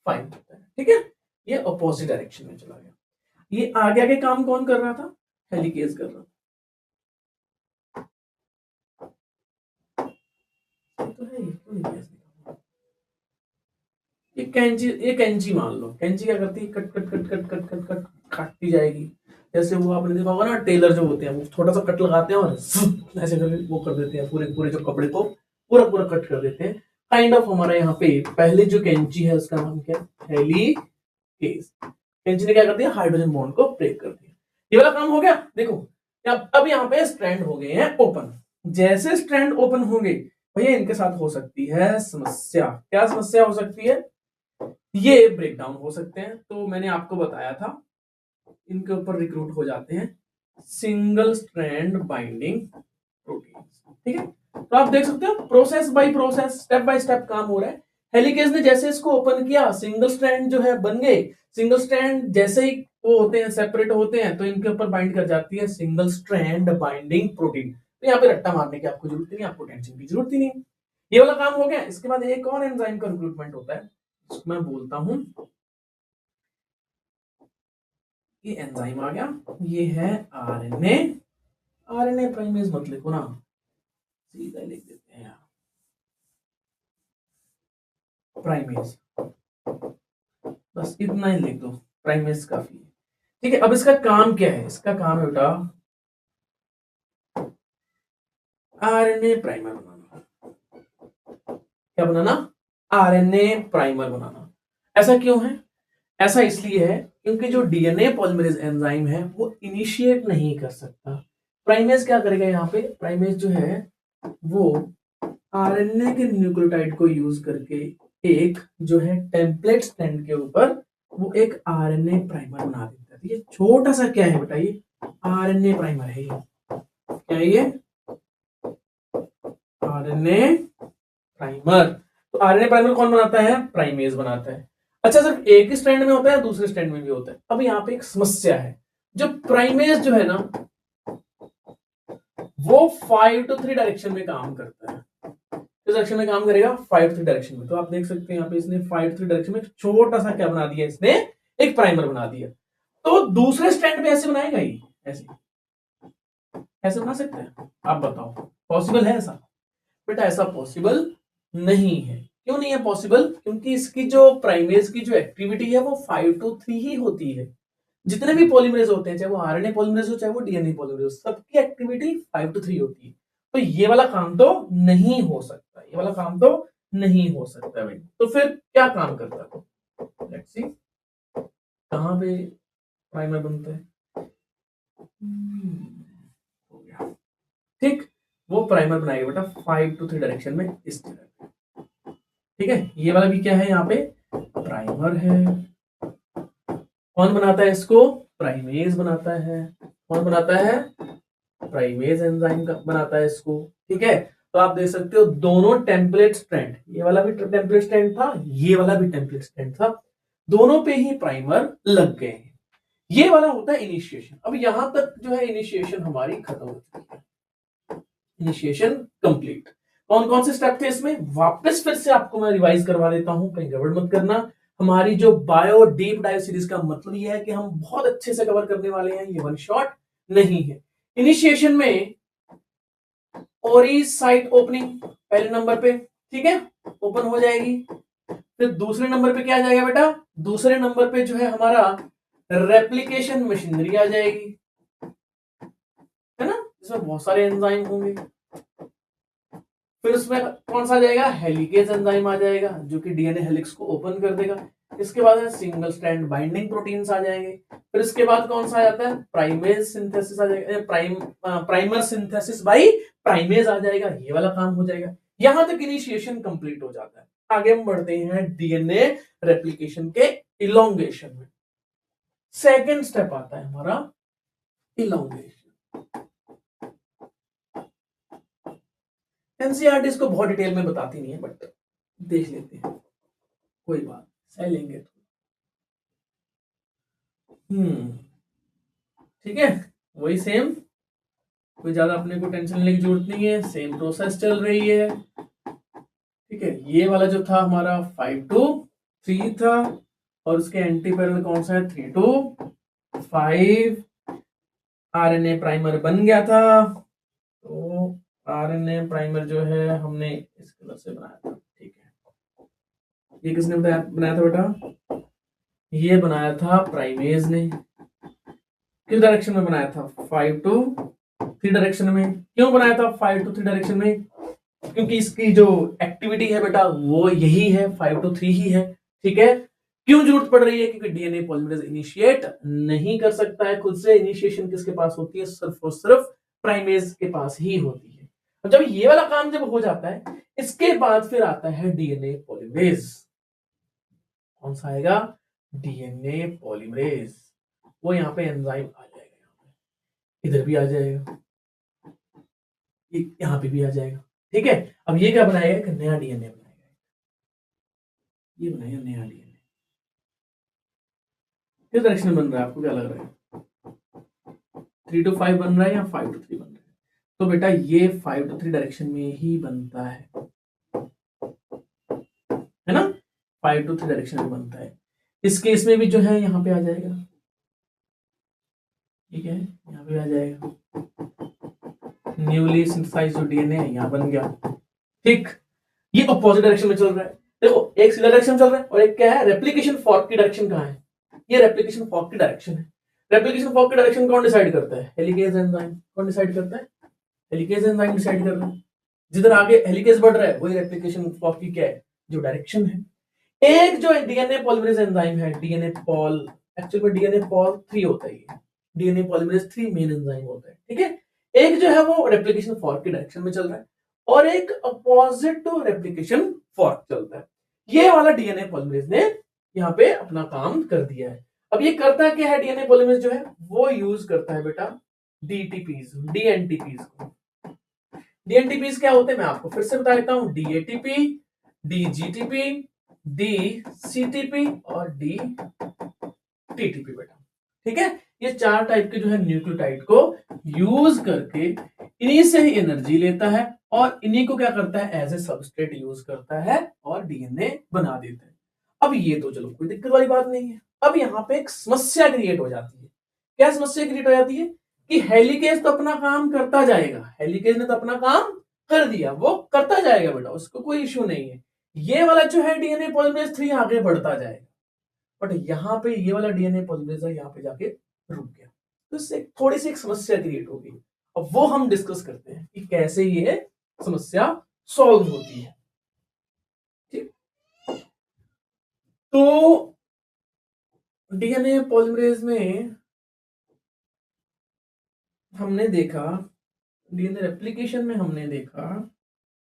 5 होता है, ठीक है। ये अपोजिट डायरेक्शन में चला गया। ये आगे आगे काम कौन कर रहा था? हेलिकेज कर रहा था। तो है ये क्यों नहीं किया इसने? ये कैंची मान लो, कैंची क्या करती है, cut cut cut cut cut cut cut काटती जाएगी। जैसे वो आपने देखा होगा ना, टेलर जो होते हैं वो छोटा सा कट लगाते हैं और ऐसे करके वो कर देते हैं, पूरे पूरे जो कपड़े को पूरा पूरा कट कर देते हैं। काइंड ऑफ हमारा यहाँ पे पहले जो कैंची है उसका नाम क्या है, हेलिकेज। कैंची ने क्या कर दिया, हाइड्रोजन बॉन्ड को ब्रेक कर दिया। ये वाला काम हो गया। देखो अब यहाँ पे स्ट्रैंड हो गए हैं ओपन। जैसे स्ट्रैंड ओपन होंगे भैया इनके साथ हो सकती है समस्या। क्या समस्या हो सकती है, ये ब्रेक डाउन हो सकते हैं। तो मैंने आपको बताया था इनके ऊपर रिक्रूट हो जाते हैं सिंगल स्ट्रैंड बाइंडिंग प्रोटीन। ठीक है, तो आप देख सकते हो process by process, step by step काम हो रहा है। हेलिकेज ने जैसे इसको ओपन किया, सिंगल स्ट्रैंड जो है बन गए। सिंगल स्ट्रैंड जैसे ही वो होते हैं, सेपरेट होते हैं, तो इनके ऊपर बाइंड कर जाती है सिंगल स्ट्रैंड बाइंडिंग प्रोटीन। तो यहाँ पे रट्टा मारने की आपको जरूरत नहीं, आपको टेंशन की जरूरत ही नहीं। ये वाला काम हो गया। इसके बाद एक और एंजाइम का रिक्रूटमेंट होता है, मैं बोलता हूं, ये एंजाइम आ गया, ये है आरएनए। आरएनए प्राइमेज मत लिखो ना, सीधा लिख देते हैं प्राइमेज, बस इतना ही लिख दो, प्राइमेज काफी है। ठीक है, अब इसका काम क्या है, इसका काम है बेटा आरएनए प्राइमर बनाना। क्या बनाना, आरएनए प्राइमर बनाना। ऐसा क्यों है, ऐसा इसलिए है क्योंकि जो डीएनए पॉलीमरेज एंजाइम है वो इनिशिएट नहीं कर सकता। प्राइमेज क्या करेगा, यहाँ पे प्राइमेज जो है वो आरएनए के न्यूक्लियोटाइड को यूज करके एक जो है टेम्पलेट स्ट्रैंड के ऊपर वो एक आरएनए प्राइमर बना देता है। ये छोटा सा क्या है बेटा, ये आरएनए प्राइमर है। ये क्या है, ये आरएनए प्राइमर। तो आरएनए प्राइमर कौन बनाता है, प्राइमेज बनाता है। अच्छा, सिर्फ एक ही स्ट्रैंड में होता है, दूसरे स्ट्रैंड में भी होता है। अब यहाँ पे एक समस्या है, जो प्राइमेज जो है ना वो 5 to 3 डायरेक्शन में काम करता है। किस डायरेक्शन में काम करेगा, 5 to 3 डायरेक्शन में। तो आप देख सकते हैं यहाँ पे इसने 5 to 3 डायरेक्शन में छोटा सा क्या बना दिया, इसने एक प्राइमर बना दिया। तो दूसरे स्ट्रैंड पे ऐसे बनाएगा ही, ऐसे ऐसे बना सकते हैं, आप बताओ पॉसिबल है ऐसा? बेटा ऐसा पॉसिबल नहीं है। क्यों नहीं है पॉसिबल, क्योंकि इसकी जो प्राइमेज की जो एक्टिविटी है वो 5 to 3 ही होती है। जितने भी पॉलीमरेज होते हैं, चाहे वो आरएनए पॉलीमरेज हो चाहे वो डीएनए पॉलीमरेज हो, सबकी एक्टिविटी 5 to 3 होती है। तो ये वाला काम तो नहीं हो सकता, ये वाला काम तो नहीं हो सकता भाई। तो फिर क्या काम करता है, लेट्स सी कहां पे प्राइमर बनता है। हो गया, ठीक, वो प्राइमर बनाएगा बेटा 5 to 3 डायरेक्शन में इस तरह। ठीक है, ये वाला भी क्या है, यहाँ पे प्राइमर है। कौन बनाता है इसको, प्राइमेज बनाता है। कौन बनाता है, प्राइमेज एंजाइम का बनाता है इसको। ठीक है, तो आप देख सकते हो दोनों टेम्पलेट स्ट्रैंड, ये वाला भी टेम्पलेट स्ट्रैंड था, ये वाला भी टेम्पलेट स्ट्रैंड था, दोनों पे ही प्राइमर लग गए हैं। ये वाला होता है इनिशिएशन। अब यहां तक जो है इनिशिएशन हमारी खत्म हो चुकी है, इनिशिएशन कंप्लीट। कौन कौन से स्टेप थे इसमें, वापस फिर से आपको मैं रिवाइज करवा देता हूं, कहीं गड़बड़ मत करना। हमारी जो बायो डीप डाइव सीरीज का मतलब ये है कि हम बहुत अच्छे से कवर करने वाले हैं, ये वन शॉट नहीं है। इनिशिएशन में ओरी साइट ओपनिंग पहले नंबर पे, ठीक है, ओपन हो जाएगी। फिर दूसरे नंबर पे क्या आ जाएगा बेटा, दूसरे नंबर पे जो है हमारा रेप्लिकेशन मशीनरी आ जाएगी, है ना, इसमें बहुत सारे एंजाइम होंगे। फिर उसमें कौन सा आ जाएगा, हेलिकेज एंजाइम आ जाएगा जो कि डीएनए हेलिक्स को ओपन कर देगा। इसके बाद सिंगल स्ट्रैंड बाइंडिंग प्रोटीन्स आ जाएंगे। फिर इसके बाद कौन सा आ जाता है, प्राइमेज सिंथेसिस आ जाएगा, प्राइमर सिंथेसिस बाय प्राइमेज आ जाएगा। ये वाला काम हो जाएगा। यहां तक इनिशिएशन कंप्लीट हो जाता है। आगे हम बढ़ते हैं डीएनए रेप्लिकेशन के इलोंगेशन में। सेकेंड स्टेप आता है हमारा इलोंगेशन। एनसीईआरटी इसको बहुत डिटेल में बताती नहीं है, बट देख लेते हैं, कोई बात सह लेंगे। ठीक है, वही सेम, कोई ज्यादा अपने को टेंशन लेने की जरूरत नहीं है, सेम प्रोसेस चल रही है। ठीक है, ये वाला जो था हमारा 5 to 3 था, और उसके एंटी पैरेलल कौन सा है, 3 to 5। आरएनए प्राइमर बन गया था, तो आरएनए प्राइमर जो है हमने इस कलर से बनाया था। ठीक है, ये किसने बनाया था बेटा? ये बनाया था प्राइमेज ने। किस डायरेक्शन में बनाया था? 5 to 3 डायरेक्शन में। क्यों बनाया था 5 to 3 डायरेक्शन में? क्योंकि इसकी जो एक्टिविटी है बेटा वो यही है, 5 to 3 ही है। ठीक है, क्यों जरूरत पड़ रही है? क्योंकि डीएनए पॉलीमरेज इनिशिएट नहीं कर सकता है खुद से। इनिशिएशन किसके पास होती है? सिर्फ और सिर्फ प्राइमेज के पास ही होती है। और जब ये वाला काम जब हो जाता है, इसके बाद फिर आता है डीएनए पॉलीमरेज। कौन सा आएगा? DNA polymerase. वो यहाँ पे एंजाइम आ जाएगा, यहाँ पे इधर भी आ जाएगा, यहाँ पे भी आ जाएगा। ठीक है, अब ये क्या बनाएगा? एक नया डीएनए बनाएगा। ये बनाएगा नया डीएनए। किस डायरेक्शन में बन रहा है? आपको क्या लग रहा है? 3 to 5 बन रहा है या 5 to 3 बन रहा है? तो बेटा ये 5 to 3 डायरेक्शन में ही बनता है ना? 5 to 3 डायरेक्शन में बनता है। इस केस में भी जो है यहाँ पे आ जाएगा। ठीक है, यहाँ पे आ जाएगा। न्यूली सिंथेसाइज्ड जो डीएनए है यहाँ बन गया। ठीक, ये अपोजिट डायरेक्शन में चल रहा है। देखो, एक सीधा डायरेक्शन चल रहा है और एक क्या है? रेप्लिकेशन फॉर्क की डायरेक्शन कहाँ है? ये रेप्लिकेशन फॉर्क की डायरेक्शन है। रेप्लिकेशन फॉर्क की डायरेक्शन कौन डिसाइड करता है? Helicase enzyme. कौन डिसाइड करता है? हेलिकेज एंजाइम डिसाइड कर रहा है। जिधर आगे हेलिकेज बढ़ रहा है वही रेप्लिकेशन फॉर्क की क्या है? जो डायरेक्शन है। एक जो डीएनए पॉलीमरेज एंजाइम है, डीएनए पॉल, एक्चुअली में डीएनए पॉल 3 होता है। डीएनए पॉलीमरेज 3 मेन एंजाइम होता है। ठीक है, एक जो है वो रेप्लिकेशन फॉर्क की डायरेक्शन में चल रहा है और एक अपोजिट टू रेप्लिकेशन फॉर्क चलता है। ये वाला डीएनए पॉलीमरेज ने यहाँ पे अपना काम कर दिया है। अब ये करता क्या है? डीएनए पॉलीमरेज जो है वो यूज करता है बेटा डीटीपीज, डीएनटीपीज को। डीएनटीपीज क्या होते हैं मैं आपको फिर से बता देता हूं। डीएटीपी, डीजीटीपी, डीसीटीपी और डीटीटीपी बेटा। ठीक है, ये 4 टाइप के जो है न्यूक्लियोटाइड को यूज करके इन्हीं से ही एनर्जी लेता है और इन्हीं को क्या करता है? एज ए सबस्ट्रेट यूज करता है और डीएनए बना देता है। अब ये तो चलो कोई दिक्कत वाली बात नहीं है। अब यहाँ पे एक समस्या क्रिएट हो जाती है। क्या समस्या क्रिएट हो जाती है? कि हेलिकेज तो अपना काम करता जाएगा। हेलिकेज ने तो अपना काम कर दिया, वो करता जाएगा बेटा, उसको कोई इश्यू नहीं है। ये वाला जो है डीएनए पॉलीमरेज 3 आगे बढ़ता जाएगा, बट यहाँ पे ये वाला डीएनए पॉलीमरेज यहाँ पे जाके रुक गया। तो इससे थोड़ी सी एक समस्या क्रिएट हो गई। अब वो हम डिस्कस करते हैं कि कैसे ये समस्या सॉल्व होती है। ठीक, तो डीएनए पॉलीमरेज में हमने देखा, डीएनए रेप्लिकेशन में हमने देखा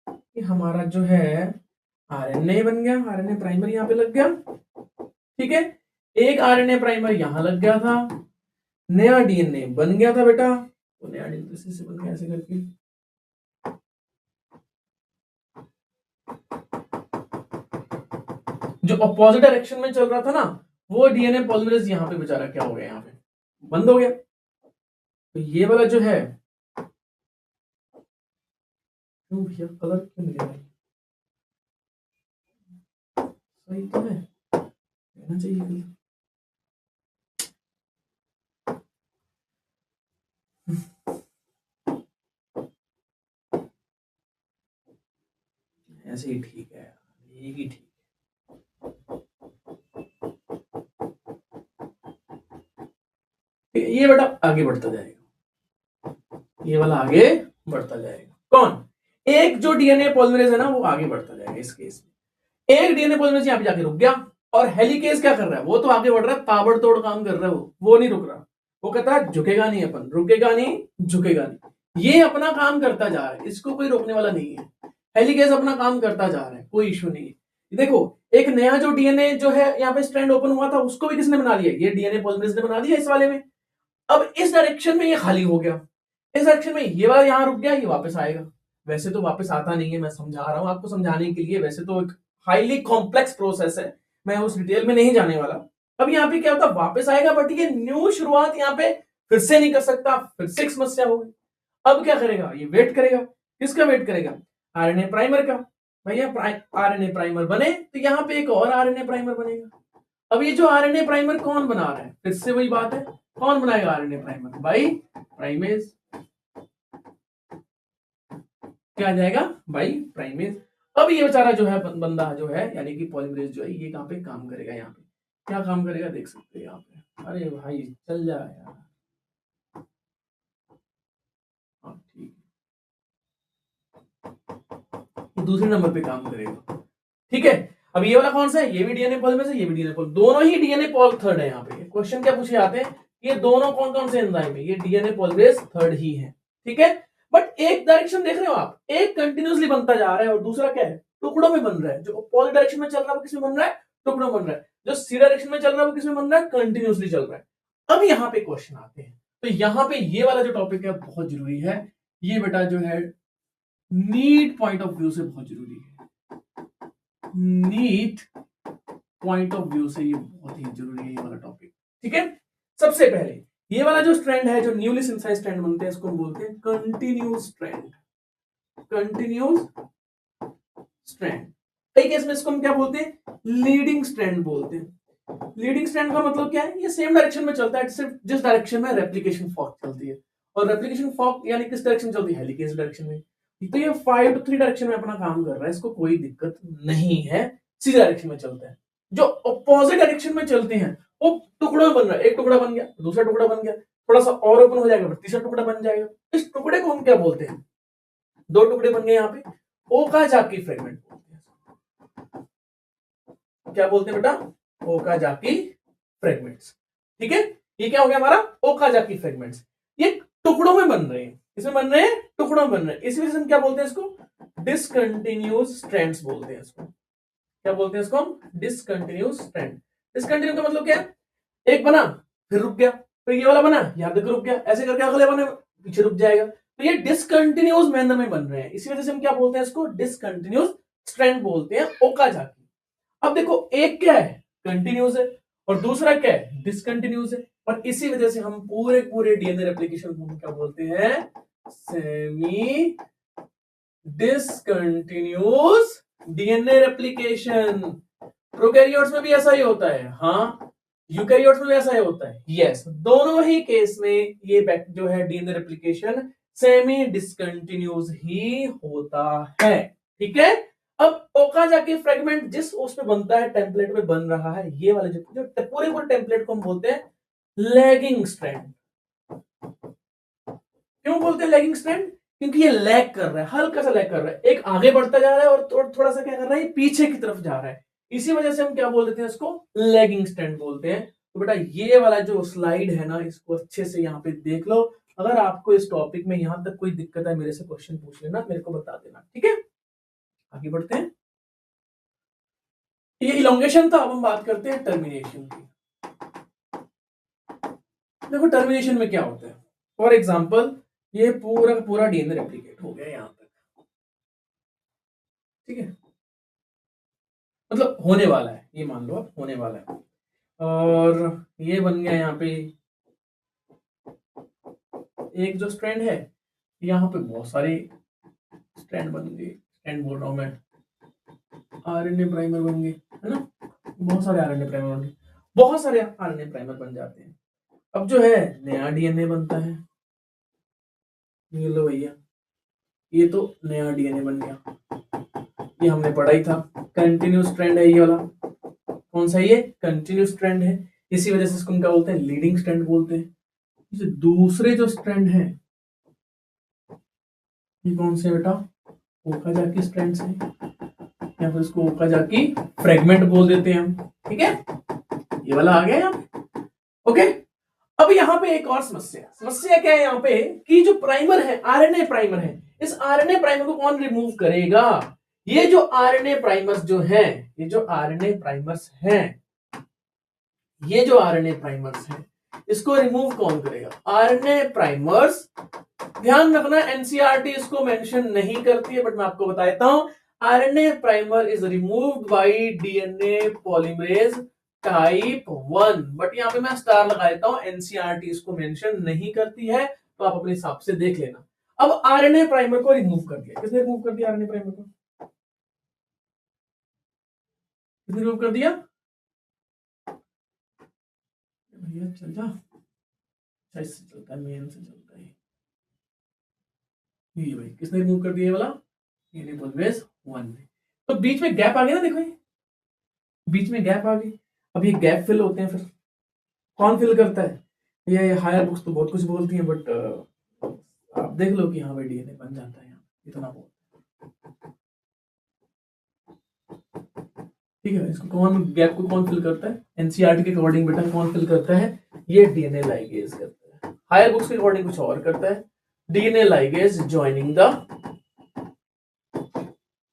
कि हमारा जो है आरएनए बन गया, आरएनए प्राइमर यहाँ पे लग गया। ठीक है, एक आरएनए प्राइमर यहाँ लग गया था, नया डीएनए बन गया था बेटा। तो नया डीएनए से बन गया ऐसे करके। जो अपोजिट डायरेक्शन में चल रहा था ना वो डीएनए पॉलीमरेज यहाँ पे बेचारा क्या हो गया? यहाँ पे बंद हो गया। तो ये वाला जो है, क्यों भैया कलर क्यों नहीं है? सही तो है, रहना चाहिए कलर। ऐसे ही ठीक है, ये ही ठीक। ये बेटा आगे बढ़ता जाएगा, ये वाला आगे बढ़ता जाएगा। कौन? एक जो डीएनए पॉलीमरेज है ना वो आगे बढ़ता जाएगा। इस केस में एक डीएनए पॉलीमरेज यहाँ पे जाके रुक गया और हेलिकेज क्या कर रहा है? वो तो आगे बढ़ रहा है, ताबड़तोड़ काम कर रहा है, वो नहीं रुक रहा। वो कहता है झुकेगा नहीं, अपन रुकेगा नहीं, झुकेगा नहीं। ये अपना काम करता जा रहा है, इसको कोई रोकने वाला नहीं है। हेलिकेज अपना काम करता जा रहा है, कोई इश्यू नहीं है। देखो, एक नया जो डीएनए जो है यहाँ पे स्ट्रैंड ओपन हुआ था उसको भी किसने बना लिया? ये डीएनए पॉलीमरेज ने बना दिया इस वाले में। अब इस डायरेक्शन में ये खाली हो गया, इस डायरेक्शन में ये वाला यहाँ रुक गया, ये वापस आएगा। वैसे तो वापस आता नहीं है, मैं समझा रहा हूं आपको समझाने के लिए। वैसे तो एक हाईली कॉम्प्लेक्स प्रोसेस है, मैं उस डिटेल में नहीं जाने वाला। अब यहाँ पे क्या होता है? वापस आएगा, बट ये न्यू शुरुआत यहाँ पे फिर से नहीं कर सकता, फिर से एक समस्या होगी। अब क्या करेगा? ये वेट करेगा। किसका वेट करेगा? आरएनए प्राइमर का। भैया आरएनए प्राइमर बने तो यहाँ पे एक और आरएनए प्राइमर बनेगा। अब ये जो आरएनए प्राइमर कौन बना रहा है? फिर से वही बात है, कौन बनाएगा आरएनए प्राइमर? By primase. क्या आ जाएगा? By primase. अब ये बेचारा जो है बंदा जो है यानी कि पॉलीमरेज जो है ये कहाँ पे काम करेगा, यहाँ पे क्या काम करेगा देख सकते हैं यहाँ पे। अरे भाई चल जा यार, हाँ ठीक है, दूसरे नंबर पे काम करेगा। ठीक है, अब ये वाला कौन सा है, ये भी डीएनए पॉलीमरेज है, ये भी डीएनए पॉलीमरेज, दोनों ही डीएनए पॉल थर्ड है। यहाँ पे क्वेश्चन क्या पूछे जाते हैं, ये दोनों कौन कौन से एंजाइम है, ये डीएनए पॉलीमरेज थर्ड ही है। ठीक है, बट एक डायरेक्शन देख रहे हो आप, एक कंटिन्यूअसली बनता जा रहा है और दूसरा क्या है, टुकड़ों में बन रहा है। जो पॉली डायरेक्शन में चल रहा है वो किसमें बन रहा है, टुकड़ों में बन रहा है। जो सी डायरेक्शन में चल रहा है वो किसमें बन रहा है, कंटिन्यूअसली चल रहा है। अब यहाँ पे क्वेश्चन आते हैं, तो यहाँ पे ये वाला जो टॉपिक है बहुत जरूरी है, ये बेटा जो है नीट पॉइंट ऑफ व्यू से बहुत जरूरी है, नीट पॉइंट ऑफ व्यू से ये बहुत ही जरूरी है ये वाला टॉपिक। ठीक है, सबसे पहले ये वाला जो स्ट्रैंड है, जो न्यूली सिंथेसाइज्ड स्ट्रैंड बनते हैं, इसको हम बोलते हैं कंटिन्यूअस स्ट्रैंड, कंटिन्यूअस स्ट्रैंड। कई केस में इसको हम क्या बोलते हैं, लीडिंग स्ट्रैंड बोलते हैं। लीडिंग स्ट्रैंड का मतलब क्या है, ये सेम डायरेक्शन में चलता है, सिर्फ जिस डायरेक्शन में रेप्लिकेशन फॉर्क चलती है। और रेप्लिकेशन फॉर्क यानी किस डायरेक्शन चलती है, हेलिकेज डायरेक्शन में। तो ये 5 to 3 डायरेक्शन में अपना काम कर रहा है, इसको कोई दिक्कत नहीं है, सी डायरेक्शन में चलता है। जो अपोजिट डायरेक्शन में चलते हैं वो टुकड़ों में बन रहा है, एक टुकड़ा बन गया, दूसरा टुकड़ा बन गया, थोड़ा सा और ओपन हो जाएगा, तीसरा टुकड़ा बन जाएगा। इस टुकड़े को हम क्या बोलते हैं, दो टुकड़े बन गए यहाँ पे, ओकाजाकी फ्रेगमेंट बोलते हैं। क्या बोलते हैं बेटा, ओकाजाकी फ्रेगमेंट्स। ठीक है, ये क्या हो गया हमारा, ओकाजाकी फ्रेगमेंट्स। ये टुकड़ों में बन रहे हैं, इसमें बन रहे हैं, टुकड़ों में बन रहे हैं, इस वजह से हम क्या बोलते हैं इसको, डिसकंटिन्यूअस स्ट्रैंड्स बोलते हैं इसको। क्या बोलते हैं इसको हम, डिसकंटिन्यूअस स्ट्रैंड। डिसकंटिन्यू का मतलब क्या है, एक बना फिर रुक गया, फिर ये वाला बना यहां तक रुक गया, ऐसे करके अगले बने पीछे रुक जाएगा। तो ये डिसकंटिन्यूअस मैनर में बन रहे हैं, इसी वजह से हम क्या बोलते हैं इसको, डिसकंटिन्यूअस स्ट्रैंड बोलते हैं, ओकाजाकी। अब देखो एक क्या है, कंटिन्यूअस है, और दूसरा क्या है, डिसकंटिन्यूअस है। और इसी वजह से हम पूरे पूरे डीएनए रेप्लिकेशन को क्या बोलते हैं, semi discontinuous DNA replication. Prokaryotes में भी ऐसा ही होता है, हाँ, यूकैरियोट्स में भी ऐसा ही होता है, यस। दोनों ही केस में ये जो है डीएनए रेप्लिकेशन सेमी डिसकंटिन्यूअस ही होता है। ठीक है, अब ओकाजाकी फ्रेगमेंट जिस उस पे बनता है, टेम्पलेट में बन रहा है, ये वाले जो पूरे पूरे टेम्पलेट को हम बोलते हैं लैगिंग स्ट्रैंड। क्यों बोलते हैं लैगिंग स्ट्रैंड, क्योंकि ये लैग कर रहा है, हल्का सा लैग कर रहा है, एक आगे बढ़ता जा रहा है और थोड़ा सा क्या कर रहा है, पीछे की तरफ जा रहा है। इसी वजह से हम क्या बोल देते हैं इसको, लैगिंग स्ट्रैंड बोलते हैं। तो बेटा ये वाला जो स्लाइड है ना, इसको अच्छे से यहाँ पे देख लो। अगर आपको इस टॉपिक में यहां तक कोई दिक्कत है, मेरे से क्वेश्चन पूछ लेना, मेरे को बता देना। ठीक है, आगे बढ़ते हैं। ये इलोंगेशन था, अब हम बात करते हैं टर्मिनेशन की। देखो टर्मिनेशन में क्या होता है, फॉर एग्जाम्पल ये पूरा पूरा डीएनए रेप्लिकेट हो गया यहां तक, ठीक है, मतलब होने वाला है, ये मान लो आप होने वाला है, और ये बन गया यहाँ पे एक जो स्ट्रैंड है, यहाँ पे बहुत सारे स्ट्रैंड बन गए, स्ट्रैंड बोल रहा हूँ मैं, आरएनए प्राइमर बन गए, है ना, बहुत सारे आरएनए प्राइमर बन गए, बहुत सारे आरएनए प्राइमर बन जाते हैं। अब जो है नया डीएनए बनता है, ये लो भैया, ये तो नया डीएनए बन गया, ये हमने पढ़ा ही था, कंटिन्यूस स्ट्रैंड है ये वाला, कौन सा ये, कंटिन्यूस स्ट्रैंड है। इसी वजह से इसको क्या बोलते हैं, लीडिंग स्ट्रैंड बोलते हैं। दूसरे जो स्ट्रैंड है ये कौन से बेटा, ओकाजाकी स्ट्रैंड्स है, या फिर इसको ओकाजाकी फ्रेगमेंट बोल देते हैं हम। ठीक है, ये वाला आ गया यहाँ पे, ओके। अब यहाँ पे एक और समस्या क्या है यहाँ पे, कि जो प्राइमर है, आरएनए प्राइमर है, इस आरएनए प्राइमर को कौन रिमूव करेगा। ये जो आरएनए प्राइमर्स जो हैं, ये जो आरएनए प्राइमर्स हैं, ये जो आरएनए प्राइमर्स हैं, इसको रिमूव कौन करेगा, आरएनए प्राइमर्स। ध्यान रखना एनसीईआरटी इसको मेंशन नहीं करती है, बट मैं आपको बता देता हूं, RNA primer is removed by DNA polymerase type 1, but यहाँ पे मैं स्टार लगा देता हूं, एनसीईआरटी इसको मेंशन नहीं करती है, तो आप अपने हिसाब से देख लेना। अब आरएनए प्राइमर को रिमूव कर दिया, किसने रिमूव कर दिया आरएनए प्राइमर को, किसने रिमूव कर दिया, भैया चल जा, इससे चलता है, मेन से चलता है, ये भाई किसने रिमूव कर दिया वाला, डीएनए पॉलीमरेज 1 ने। तो बीच में गैप आ गया ना, देखो ये बीच में गैप आ गई। अब ये गैप फिल होते हैं, फिर कौन फिल करता है? ये हायर बुक्स तो बहुत कुछ बोलती हैं, बट आप देख लो कि यहाँ पे डीएनए बन जाता है, यहाँ इतना बोल, ठीक है। इसको कौन, गैप को कौन फिल करता है? एनसीईआरटी के अकॉर्डिंग बेटा कौन फिल करता है? ये डीएनए लाइगेज करता है। हायर बुक्स के अकॉर्डिंग कुछ और करता है। डीएनए लाइगेज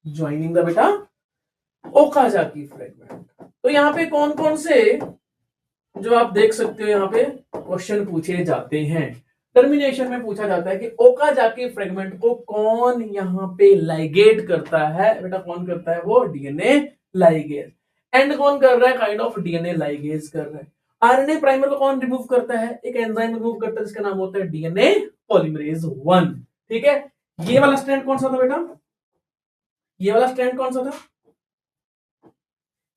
ज्वाइनिंग द बेटा ओकाजाकी फ्रेगमेंट। तो यहाँ पे कौन कौन से जो आप देख सकते हो यहाँ पे क्वेश्चन पूछे जाते हैं, टर्मिनेशन में पूछा जाता है कि ओकाजाकी फ्रेगमेंट को कौन यहाँ पे लाइगेट करता है बेटा? कौन करता है? वो डीएनए लाइगेज। एंड कौन कर रहा है? काइंड ऑफ डीएनए लाइगेज कर रहा है। आरएनए प्राइमर को कौन रिमूव करता है? एक एंजाइम रिमूव करता है जिसका नाम होता है डीएनए पॉलीमरेज 1। ठीक है, ये वाला स्ट्रैंड कौन सा था बेटा? ये वाला स्ट्रैंड कौन सा था?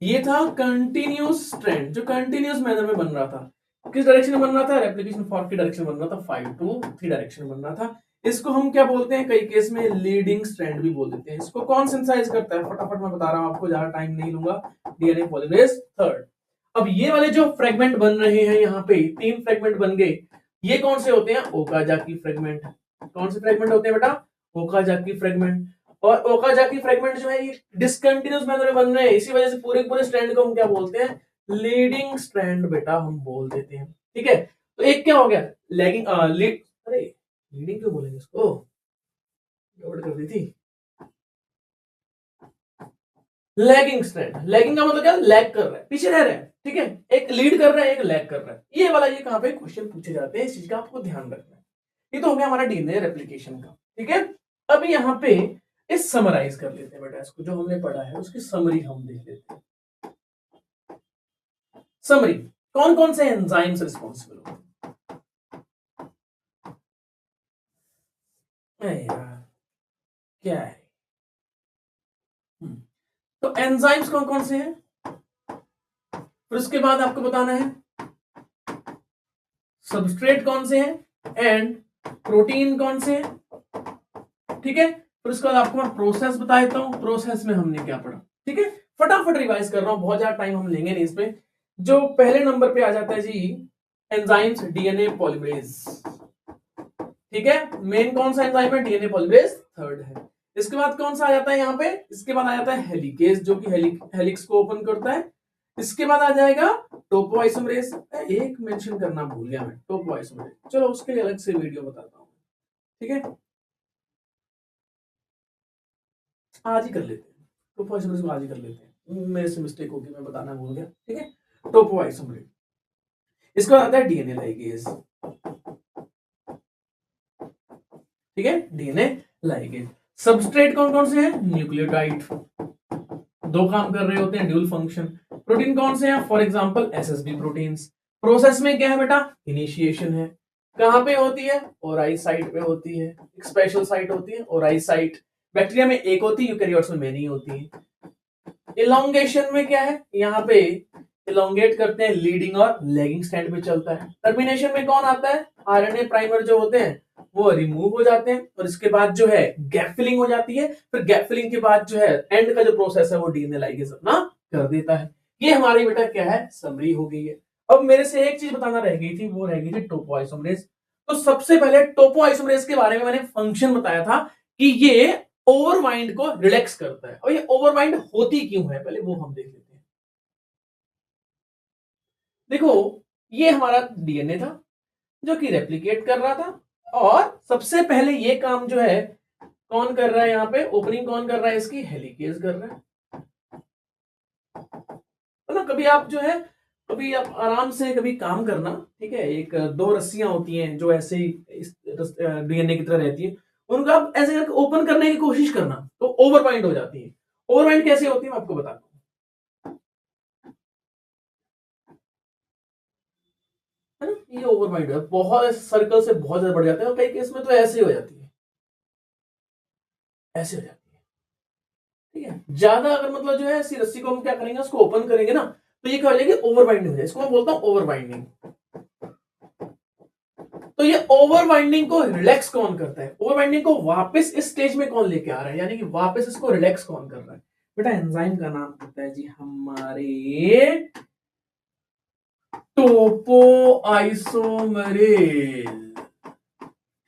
ये था कंटिन्यूस स्ट्रैंड, जो कंटिन्यूस मैनर में बन रहा था। किस डायरेक्शन में बन रहा था? रेप्लिकेशन फॉर्क की डायरेक्शन बन रहा था, 5 to 3 डायरेक्शन बन रहा था। इसको हम क्या बोलते हैं? कई केस में लीडिंग स्ट्रैंड भी बोल देते हैं। इसको कौन सिंथेसाइज करता है? फटाफट मैं बता रहा हूं आपको, ज्यादा टाइम नहीं लूंगा। DNA polymerase 3। अब ये वाले जो फ्रेगमेंट बन रहे हैं, यहाँ पे 3 फ्रेगमेंट बन गए। ये कौन से होते हैं? Okazaki fragment. कौन से फ्रेगमेंट होते हैं बेटा? Okazaki fragment. और ओकाजाकी फ्रेगमेंट जो है ये डिसकंटिन्यूअस मैनर में बन रहे हैं, इसी वजह से पूरे पूरे स्ट्रैंड को हम क्या बोलते हैं? लीडिंग स्ट्रैंड बेटा हम बोल देते हैं। ठीक है, तो एक क्या हो गया? लैगिंग अरे लीडिंग क्यों बोलेंगे इसको? गड़बड़ कर दी थी। Lagging strand. लैगिंग का मतलब क्या? लैग कर रहा है, पीछे रह रहा है। ठीक है, एक लीड कर रहा है, एक लैग कर रहा है। ये वाला ये कहां पे क्वेश्चन पूछे जाते हैं, इस चीज का आपको ध्यान रखना है। ये तो हो गया हमारा डीएनए रेप्लिकेशन का। ठीक है, अब यहाँ पे इस समराइज कर लेते हैं बेटा, इसको जो हमने पढ़ा है उसकी समरी हम देख लेते हैं। समरी, कौन कौन से एंजाइम्स रिस्पॉन्सिबल होते हैं? यार क्या है? तो एंजाइम्स कौन कौन से हैं, फिर उसके बाद आपको बताना है सबस्ट्रेट कौन से हैं एंड प्रोटीन कौन से हैं। ठीक है, फिर उसके बाद आपको मैं प्रोसेस बता देता हूं, प्रोसेस में हमने क्या पढ़ा। ठीक है, फटाफट रिवाइज कर रहा हूं, बहुत ज्यादा टाइम हम लेंगे नहीं इसमें। जो पहले नंबर पे आ जाता है जी एंजाइम्स, डीएनए पॉलीमरेज। ठीक है, मेन कौन सा एंजाइम है? डीएनए पॉलीमरेज 3 है। इसके बाद कौन सा आ जाता है यहाँ पे? इसके बाद आ जाता है हेलिकेज, जो कि हेलिक्स को ओपन करता है। इसके बाद आ जाएगा टोपोआइसोमरेज। एक मेंशन करना भूल गया मैं, टोपोआइसोमरेज, चलो उसके लिए अलग से वीडियो बताता हूँ। ठीक है, आज ही कर लेते हैं टोपोआइसोमरेज को, आज ही कर लेते हैं, मेरे से मिस्टेक होगी, मैं बताना भूल गया। ठीक है, टोपोआइसोमरेज। इसके बाद आता है डीएनए लाइगेज। ठीक है, डीएनए लाइगेज। सबस्ट्रेट कौन कौन से हैं? न्यूक्लियोटाइड, दो काम कर रहे होते हैं, ड्यूल फंक्शन। प्रोटीन कौन से हैं? For example SSB proteins. Process में क्या है बेटा? इनिशिएशन है। कहां पे होती है? ओराई साइट पे होती है, एक स्पेशल साइट होती है ओराई साइट। बैक्टीरिया में एक होती है, यूकेरियोट्स में मेनी होती है। इलोंगेशन में क्या है? यहाँ पे इलोंगेट करते हैं, लीडिंग और लैगिंग स्टैंड पे चलता है। टर्मिनेशन में कौन आता है? आरएनए प्राइमर जो होते हैं वो रिमूव हो जाते हैं, और इसके बाद जो है गैप फिलिंग हो जाती है। फिर गैप फिलिंग के बाद जो है एंड का जो प्रोसेस है वो डीएनए लाइगेज अपना कर देता है। ये हमारी बेटा क्या है? समरी हो गई है। अब मेरे से एक चीज बताना रह गई थी, वो रह गई थी टोपोआइसोमरेज। तो सबसे पहले टोपोआइसोमरेज के बारे में मैंने फंक्शन बताया था कि ये ओवरबाइंड को रिलैक्स करता है। और ये ओवरबाइंड होती क्यों है, पहले वो हम देख लेते हैं। देखो, ये हमारा डीएनए था जो कि रेप्लिकेट कर रहा था, और सबसे पहले ये काम जो है कौन कर रहा है? यहाँ पे ओपनिंग कौन कर रहा है? इसकी हेलिकेज कर रहा है। तो ना कभी आप जो है, कभी आप आराम से कभी काम करना, ठीक है, एक दो रस्सियां होती हैं जो ऐसे ही इस डीएनए की तरह रहती है, उनको आप ऐसे करके ओपन करने की कोशिश करना, तो ओवरबाइंड हो जाती है। ओवरबाइंड कैसे होती है मैं आपको बताता हूँ, है ना। ये ओवरबाइंड है, बहुत सर्कल से बहुत ज्यादा बढ़ जाता है, और कई केस में तो ऐसे ही हो जाती है, ऐसे हो जाती है। ठीक है, ज्यादा अगर मतलब जो है ऐसी रस्सी को हम क्या करेंगे, उसको ओपन करेंगे ना, तो ये क्या हो जाएगी? ओवरबाइंडिंग हो जाए, इसको मैं बोलता हूं ओवरबाइंडिंग। तो ये ओवरबाइंडिंग को रिलैक्स कौन करता है? ओवरबाइंडिंग को वापस इस स्टेज में कौन लेके आ रहा है, यानी कि वापस इसको रिलैक्स कौन कर रहा है? बेटा एंजाइम का नाम होता है जी हमारे टोपो आइसोमरेज।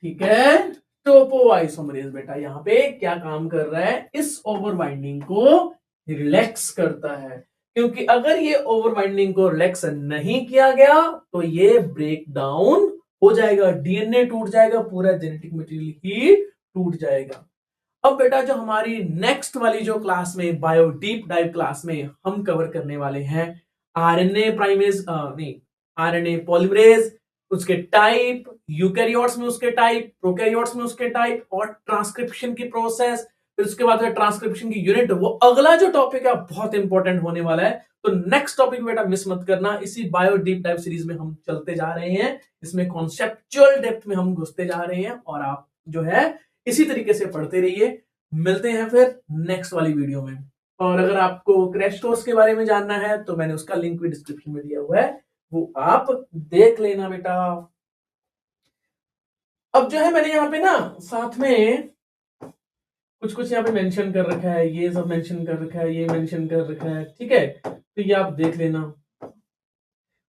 ठीक है, टोपो आइसोमरेज बेटा यहाँ पे क्या काम कर रहा है, इस ओवर बाइंडिंग को रिलैक्स करता है, क्योंकि अगर ये ओवर बाइंडिंग को रिलैक्स नहीं किया गया तो ये ब्रेक डाउन हो जाएगा, डीएनए टूट जाएगा, पूरा जेनेटिक मटेरियल ही टूट जाएगा। अब बेटा जो हमारी नेक्स्ट वाली जो क्लास में बायो डीप डाइव क्लास में हम कवर करने वाले हैं आरएनए प्राइमेज नहीं आरएनए पॉलीमरेज, उसके टाइप, यूकैरियोट्स में उसके टाइप, प्रोकैरियोट्स में उसके टाइप, और ट्रांसक्रिप्शन की प्रोसेस, फिर उसके बाद ट्रांसक्रिप्शन की यूनिट, वो अगला जो टॉपिक है बहुत इंपॉर्टेंट होने वाला है। तो नेक्स्ट टॉपिक बेटा मिस मत करना, इसी बायो डीप डाइव सीरीज में हम चलते जा रहे हैं, इसमें कॉन्सेप्चुअल डेप्थ में हम घुसते जा रहे हैं, और आप जो है इसी तरीके से पढ़ते रहिए। मिलते हैं फिर नेक्स्ट वाली वीडियो में, और अगर आपको क्रैश कोर्स के बारे में जानना है तो मैंने उसका लिंक भी डिस्क्रिप्शन में दिया हुआ है, वो आप देख लेना बेटा। अब जो है मैंने यहाँ पे ना साथ में कुछ कुछ यहाँ पे मेंशन कर रखा है, ये सब मेंशन कर रखा है, ये मेंशन कर रखा है, ठीक है, तो ये आप देख लेना।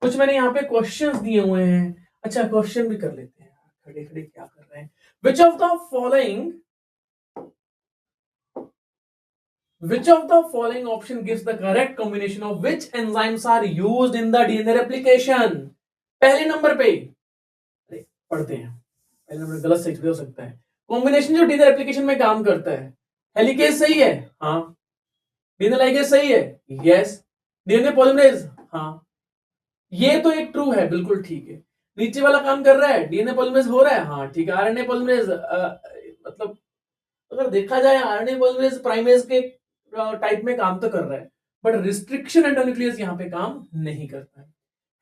कुछ मैंने यहाँ पे क्वेश्चंस दिए हुए हैं, अच्छा क्वेश्चन भी कर लेते हैं, खड़े खड़े क्या कर रहे हैं। Which of the following Which of the following option gives the correct combination of which enzymes are used in the DNA replication? पहले नंबर पे पढ़ते हैं, पहले नंबर गलत सही भी हो सकता है। कॉम्बिनेशन जो डीएनए रेप्लिकेशन में काम करता है, हेलिकेज सही है, हाँ। डीएनए लाइगेज सही है, यस। डीएनए पॉलीमरेज, हाँ। ये तो एक ट्रू है, बिल्कुल ठीक है। नीचे वाला काम कर रहा है, डीएनए पॉलीमरेज हो रहा है, हाँ ठीक है। आरएनए पॉलीमरेज मतलब अगर देखा जाए आरएनए पॉलीमरेज प्राइमेज के टाइप में काम तो कर रहा है, बट रिस्ट्रिक्शन एंडोन्यूक्लियस यहाँ पे काम नहीं करता है।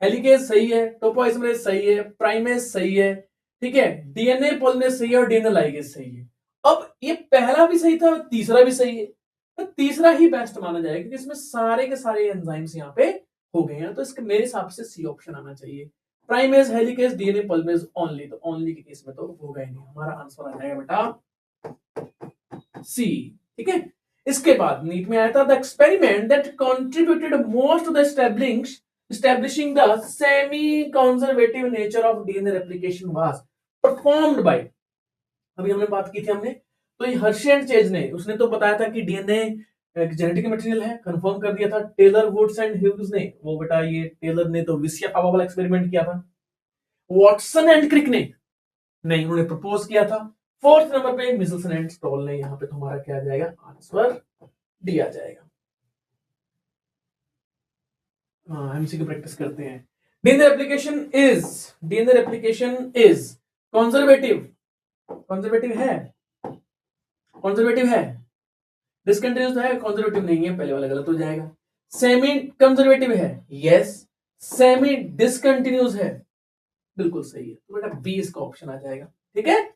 हेलिकेज सही है, टोपोआइसोमरेज सही है, प्राइमेज सही है, ठीक है, डीएनए पॉलीमरेज सही है, और डीएनए लाइगेज सही है। अब ये पहला भी सही था, तीसरा भी सही है, तो तीसरा ही बेस्ट माना जाएगा, क्योंकि इसमें सारे के सारे एंजाइम्स यहाँ पे हो गए हैं, तो इसके मेरे हिसाब से सी ऑप्शन आना चाहिए। Primase, helicase, DNA polymerase only, तो ओनली के केस में तो होगा ही नहीं, हमारा आंसर आ जाएगा बेटा सी। ठीक है, इसके बाद नीट में आया था the experiment that contributed most to the establishing the semi conservative nature of DNA replication was performed by, अभी हमने बात की थी हमने, तो ये हर्शी एंड चेज ने, उसने तो बताया था कि डीएनए जेनेटिक मटेरियल है, कंफर्म कर दिया था। टेलर, वुड्स एंड ह्यूज ने, वो बेटा ये टेलर ने तो विसिया पावा वाला एक्सपेरिमेंट किया था। वॉटसन एंड क्रिक ने नहीं, उन्होंने प्रपोज किया था। फोर्थ नंबर पे मिचेल्सन एंड स्टॉल ने, यहाँ पे तुम्हारा क्या आ जाएगा, आंसर डी आ जाएगा। हाँ, एमसीक्यू प्रैक्टिस करते हैं। DNA replication is conservative, conservative है, डिसकंटिन्यूअस है, कंजर्वेटिव नहीं है, पहले वाला गलत हो जाएगा। सेमी कंजर्वेटिव है, यस। सेमी डिसकंटिन्यूअस है, बिल्कुल सही है, तो बेटा बी इसका ऑप्शन आ जाएगा। ठीक है,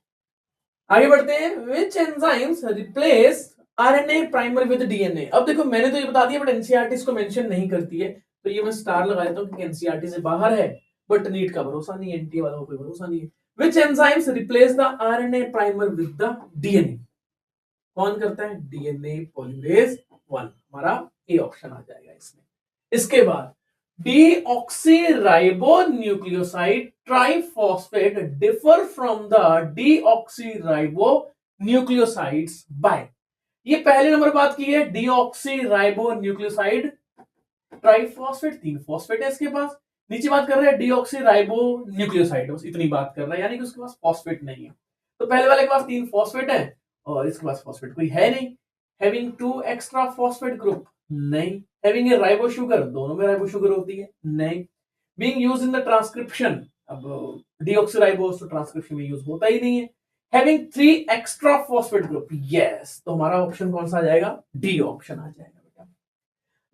आगे बढ़ते हैं। Which enzymes replace RNA primer with DNA. अब देखो मैंने तो ये बता दिया, बट एनसीईआरटी इसको मेंशन नहीं करती है, तो ये मैं स्टार लगा देता हूं क्योंकि एनसीईआरटी से बाहर है, बट नीट का भरोसा नहीं है, एनटी वालों को कोई भरोसा नहीं है। Which enzymes replace the RNA primer with the DNA, कौन करता है, डीएनए पॉलीमरेज 1, हमारा ए ऑप्शन आ जाएगा इसमें। इसके बाद deoxyribonucleoside triphosphate differ from the deoxyribonucleosides by, ये पहले नंबर बात की है, डीऑक्सीराइबोन्यूक्लियोसाइड ट्राइफॉस्फेट, 3 फॉस्फेट है इसके पास। नीचे बात कर रहे हैं डीऑक्सीराइबोन्यूक्लियोसाइड, बस इतनी बात कर रहा है, यानी कि उसके पास फॉस्फेट नहीं है। तो पहले वाले के पास 3 फॉस्फेट है, और इसके पास फॉस्फेट कोई है नहीं। हैविंग 2 एक्स्ट्रा फॉस्फेट ग्रुप, नहीं। हैविंग ए राइबो शुगर, दोनों में राइबो शुगर होती है, नहीं। Being used in the transcription, अब डीऑक्सीराइबोस तो ट्रांसक्रिप्शन में यूज होता ही नहीं है। Having 3 extra phosphate group, yes, तो हमारा ऑप्शन कौन सा आ जाएगा, डी ऑप्शन आ जाएगा बेटा।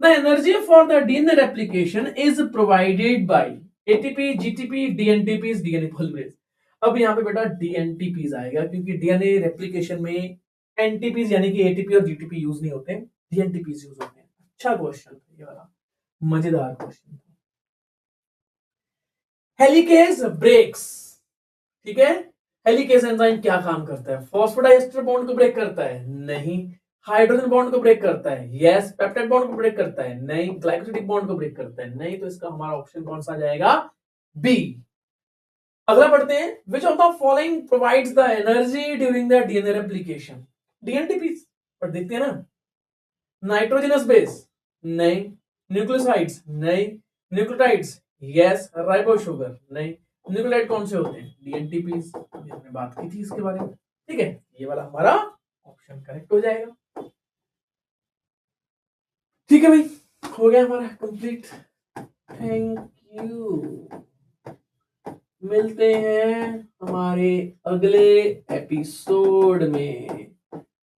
The energy for the DNA replication is provided by ATP, GTP, DNTPs, DNA polymerase। अब यहाँ पे बेटा DNTPs आएगा, क्योंकि DNA रेप्लिकेशन में एनटीपीज यानी कि एटीपी और जीटीपी यूज नहीं होते, डीएनटीपीज यूज होते हैं। अच्छा क्वेश्चन ये वाला, मजेदार क्वेश्चन। हेलिकेज ब्रेक्स, ठीक है, हेलिकेज एंजाइम क्या काम करता है, फॉस्फोडाइएस्टर बॉन्ड को ब्रेक करता है, नहीं। हाइड्रोजन बॉन्ड को ब्रेक करता है? यस। पेप्टाइड बॉन्ड को ब्रेक करता है? नहीं। ग्लाइकोसिडिक बॉन्ड को ब्रेक करता है? नहीं। तो इसका हमारा ऑप्शन कौन सा जाएगा? बी। अगला पढ़ते हैं, which of the following provides the energy during the DNA replication? DNTP पर देखते हैं ना। Nitrogenous base? नहीं। न्यूक्लियोसाइड्स? नहीं। न्यूक्लियोटाइड्स? यस। Ribo sugar? नहीं। न्यूक्लियोटाइड कौन से होते हैं? डीएनटीपीज, हमने बात की थी इसके बारे में। ठीक है, ये वाला हमारा ऑप्शन करेक्ट हो जाएगा। ठीक है भाई, हो गया हमारा कंप्लीट। Thank you. मिलते हैं हमारे अगले एपिसोड में,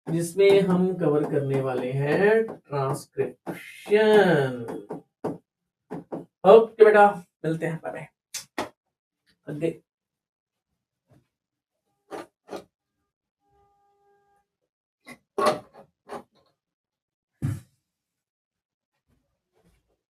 जिसमें हम कवर करने वाले हैं ट्रांसक्रिप्शन। ओके बेटा, मिलते हैं। Bye bye.